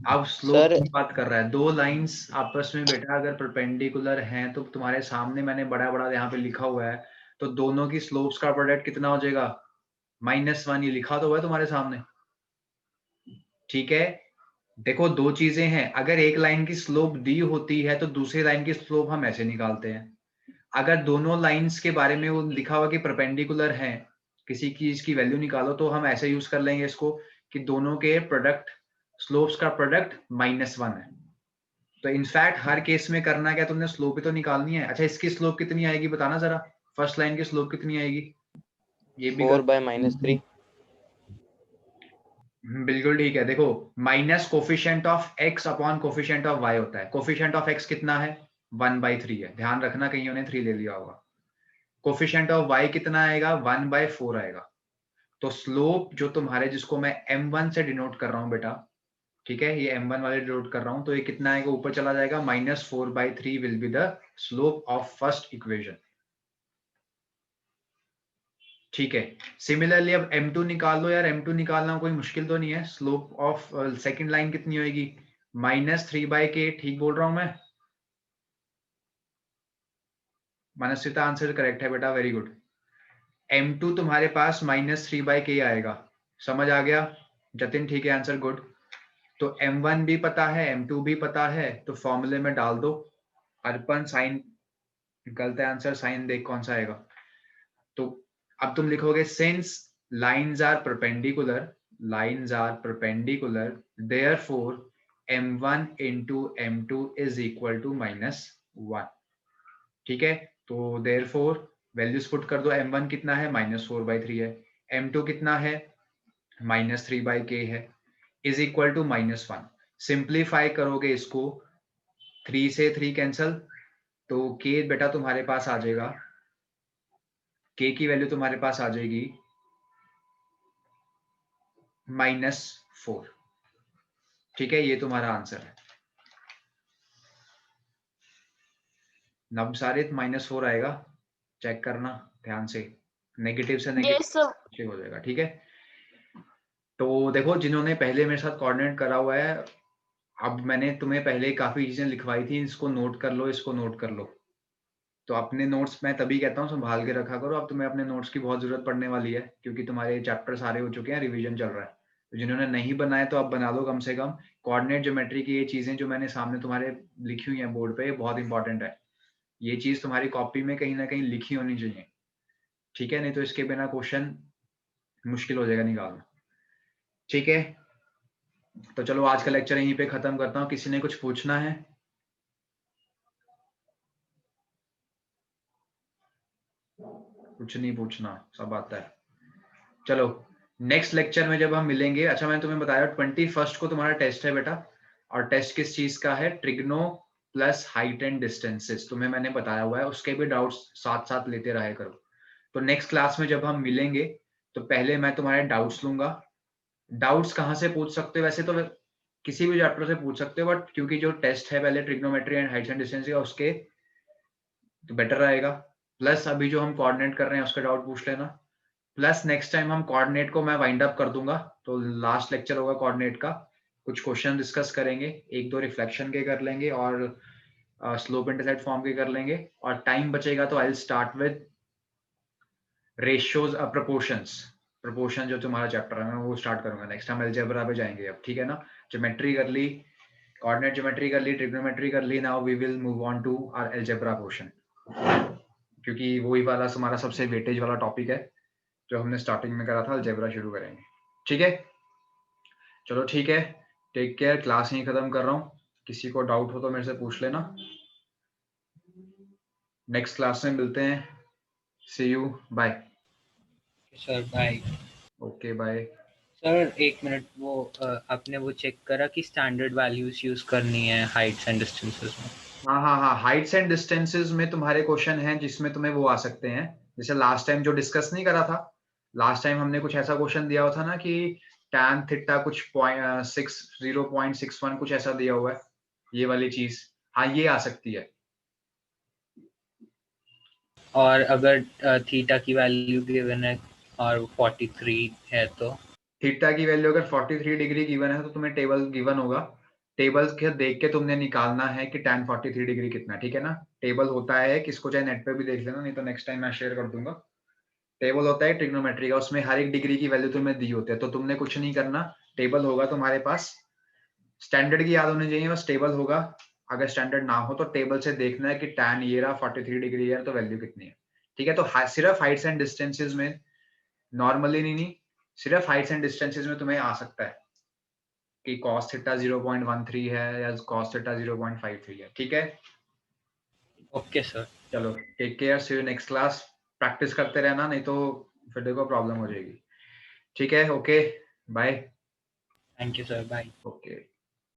अब स्लोप सर की बात कर रहा है। दो लाइंस आपस में बेटा अगर परपेंडिकुलर हैं तो तुम्हारे सामने मैंने बड़ा बड़ा यहाँ पे लिखा हुआ है, तो दोनों की स्लोप्स का प्रोडक्ट कितना हो जाएगा? -1। ये लिखा तो हुआ है तुम्हारे सामने, ठीक है। देखो दो चीजें हैं, अगर एक लाइन की स्लोप दी होती है तो दूसरी लाइन की स्लोप हम ऐसे निकालते हैं। अगर दोनों लाइंस के बारे में वो लिखा हुआ कि परपेंडिकुलर हैं, किसी चीज की वैल्यू निकालो, तो हम ऐसे यूज कर लेंगे इसको कि दोनों के प्रोडक्ट, स्लोप्स का प्रोडक्ट -1 है। तो इनफैक्ट हर केस में करना क्या, तुमने स्लोप ही तो निकालनी है। अच्छा, इसकी स्लोप कितनी आएगी बताना जरा, फर्स्ट लाइन की स्लोप कितनी आएगी? ये भी 4/-3। बिल्कुल ठीक है। देखो, minus coefficient of x upon coefficient of y होता है। कोफिशिएंट ऑफ x कितना है? 1/3 है। ध्यान रखना कहीं उन्हें 3 ले लिया होगा। कोफिशिएंट ऑफ y कितना आएगा? 1/4 आएगा। तो स्लोप जो तुम्हारे, जिसको मैं m1 से डिनोट कर रहा हूँ बेटा, ठीक है, ये m1 वाले डिनोट कर रहा हूँ, तो ये कितना आएगा? ऊपर चला जाएगा। -4/3 will be the slope of first equation, ठीक है। सिमिलरली अब m2 निकाल लो यार। m2 निकालना कोई मुश्किल तो नहीं है। स्लोप ऑफ सेकंड लाइन कितनी होगी? -3/k। ठीक बोल रहा हूं मैं? मनस्विता आंसर करेक्ट है बेटा, वेरी गुड। m2 तुम्हारे पास -3/k आएगा। समझ आ गया? जतिन ठीक है, आंसर गुड। तो m1 भी पता है, m2 भी पता है, तो फॉर्मूले में डाल दो। अर्पण साइन गलत है आंसर, साइन देख कौन सा आएगा। तो अब तुम लिखोगे since lines are perpendicular, lines are perpendicular, therefore m1 into m2 is equal to -1, ठीक है। तो देयरफॉर वैल्यूज पुट कर दो। m1 कितना है? -4/3 है। m2 कितना है? -3/k है, इज इक्वल टू -1। सिंप्लीफाई करोगे इसको, 3 से 3 कैंसल, तो k बेटा तुम्हारे पास आ जाएगा, k की वैल्यू तुम्हारे पास आ जाएगी -4, ठीक है। ये तुम्हारा आंसर है। नवसारित -4 आएगा, चेक करना ध्यान से, नेगेटिव से यस नेगेटिव सर। हो जाएगा, ठीक है। तो देखो, जिन्होंने पहले मेरे साथ कोऑर्डिनेट करा हुआ है, अब मैंने तुम्हें पहले काफी चीजें लिखवाई थी, इसको नोट कर लो, इसको नोट कर लो। तो अपने नोट्स मैं तभी कहता हूँ संभाल के रखा करो। अब तुम्हें अपने नोट्स की बहुत जरूरत पड़ने वाली है, क्योंकि तुम्हारे चैप्टर सारे हो चुके हैं, रिवीजन चल रहा है। तो जिन्होंने नहीं बनाए तो आप बना लो कम से कम। कोऑर्डिनेट ज्योमेट्री की ये चीजें जो मैंने सामने तुम्हारे लिखी हुई हैं बोर्ड पे, ये बहुत इंपॉर्टेंट है। ये चीज तुम्हारी कॉपी में कहीं ना कहीं लिखी होनी चाहिए, ठीक है, नहीं तो इसके बिना क्वेश्चन मुश्किल हो जाएगा निकालना, ठीक है। तो चलो आज का लेक्चर यहीं पे खत्म करता हूँ। किसी ने कुछ पूछना है? कुछ नहीं पूछना, सब आता है। चलो नेक्स्ट लेक्चर में जब हम मिलेंगे, अच्छा मैंने तुम्हें बताया 21 को तुम्हारा टेस्ट है बेटा, और टेस्ट किस चीज का है? Trigno plus height and distances, तुम्हें मैंने बताया हुआ है। उसके भी डाउट्स साथ साथ लेते रहे करो। तो नेक्स्ट क्लास में जब हम मिलेंगे तो पहले मैं तुम्हारे डाउट्स लूंगा। डाउट्स कहाँ से पूछ सकते हो? वैसे तो किसी भी चैप्टर से पूछ सकते हो, बट क्योंकि जो टेस्ट है पहले trigonometry and Heights and distance का, उसके तो बेटर रहेगा। प्लस अभी जो हम कोऑर्डिनेट कर रहे हैं उसका डाउट पूछ लेना। प्लस नेक्स्ट टाइम हम कोऑर्डिनेट को मैं वाइंड अप कर दूंगा, तो लास्ट लेक्चर होगा कोऑर्डिनेट का। कुछ क्वेश्चन डिस्कस करेंगे, एक दो रिफ्लेक्शन के कर लेंगे और स्लोप इंटरसेप्ट फॉर्म के कर लेंगे। और टाइम बचेगा तो I will start with ratios proportion जो तुम्हारा चैप्टर है मैं वो स्टार्ट करूंगा नेक्स्ट। हम अलजेब्रा पे जाएंगे अब, ठीक है ना। ज्योमेट्री कर ली, कोऑर्डिनेट ज्योमेट्री कर ली, ट्रिग्नोमेट्री कर ली। Now we will move on to our algebra portion, क्योंकि वही वाला हमारा सबसे वेटेज वाला टॉपिक है जो हमने स्टार्टिंग में करा था। अलजेब्रा शुरू करेंगे, ठीक है। चलो ठीक है, टेक केयर। क्लास यहीं खत्म कर रहा हूँ। किसी को डाउट हो तो मेरे से पूछ लेना। नेक्स्ट क्लास में मिलते हैं। See you, bye. Sir bye. Okay bye. Sir एक मिनट, वो आपने वो चेक करा कि स्टैंडर्ड वैल्यूज यूज करनी है हाइट्स एंड डिस्टेंसेस में? हाँ हाँ हाँ, हाइट्स एंड डिस्टेंसेस में तुम्हारे क्वेश्चन हैं जिसमें तुम्हें वो आ सकते हैं। जैसे लास्ट टाइम जो डिस्कस नहीं करा था, लास्ट टाइम हमने कुछ ऐसा क्वेश्चन दिया हुआ था ना कि tan थीटा कुछ 0.61 कुछ ऐसा दिया हुआ है, ये वाली चीज। हाँ ये आ सकती है। और अगर थीटा की वैल्यू गिवन है और 43 है तो? थीटा की वैल्यू अगर 43 डिग्री गिवन है तो तुम्हें टेबल गिवन होगा। टेबल के देख के तुमने निकालना है कि tan 43 डिग्री कितना है, ठीक है ना। टेबल होता है, किसको चाहे नेट पे भी देख लेना, नहीं तो नेक्स्ट टाइम मैं शेयर कर दूंगा। टेबल होता है ट्रिग्नोमेट्री का, उसमें हर एक डिग्री की वैल्यू तुम्हें दी होती है। तो तुमने कुछ नहीं करना, टेबल होगा तुम्हारे पास। स्टैंडर्ड की याद होनी चाहिए, बस टेबल होगा। अगर स्टैंडर्ड ना हो तो टेबल से देखना है कि tan ये रहा 43 डिग्री है तो वैल्यू कितनी है, ठीक है। तो सिर्फ हाइट्स एंड डिस्टेंसेस में, नॉर्मली नहीं, सिर्फ हाइट्स एंड डिस्टेंसेस में तुम्हें आ सकता है कि cos थीटा 0.13 है या cos थीटा 0.53 है, ठीक है। Okay sir. चलो take care, see you next class. Practice करते रहना, नहीं तो फिर देखो प्रॉब्लम हो जाएगी, ठीक है। Okay bye. Thank you sir, bye. Okay.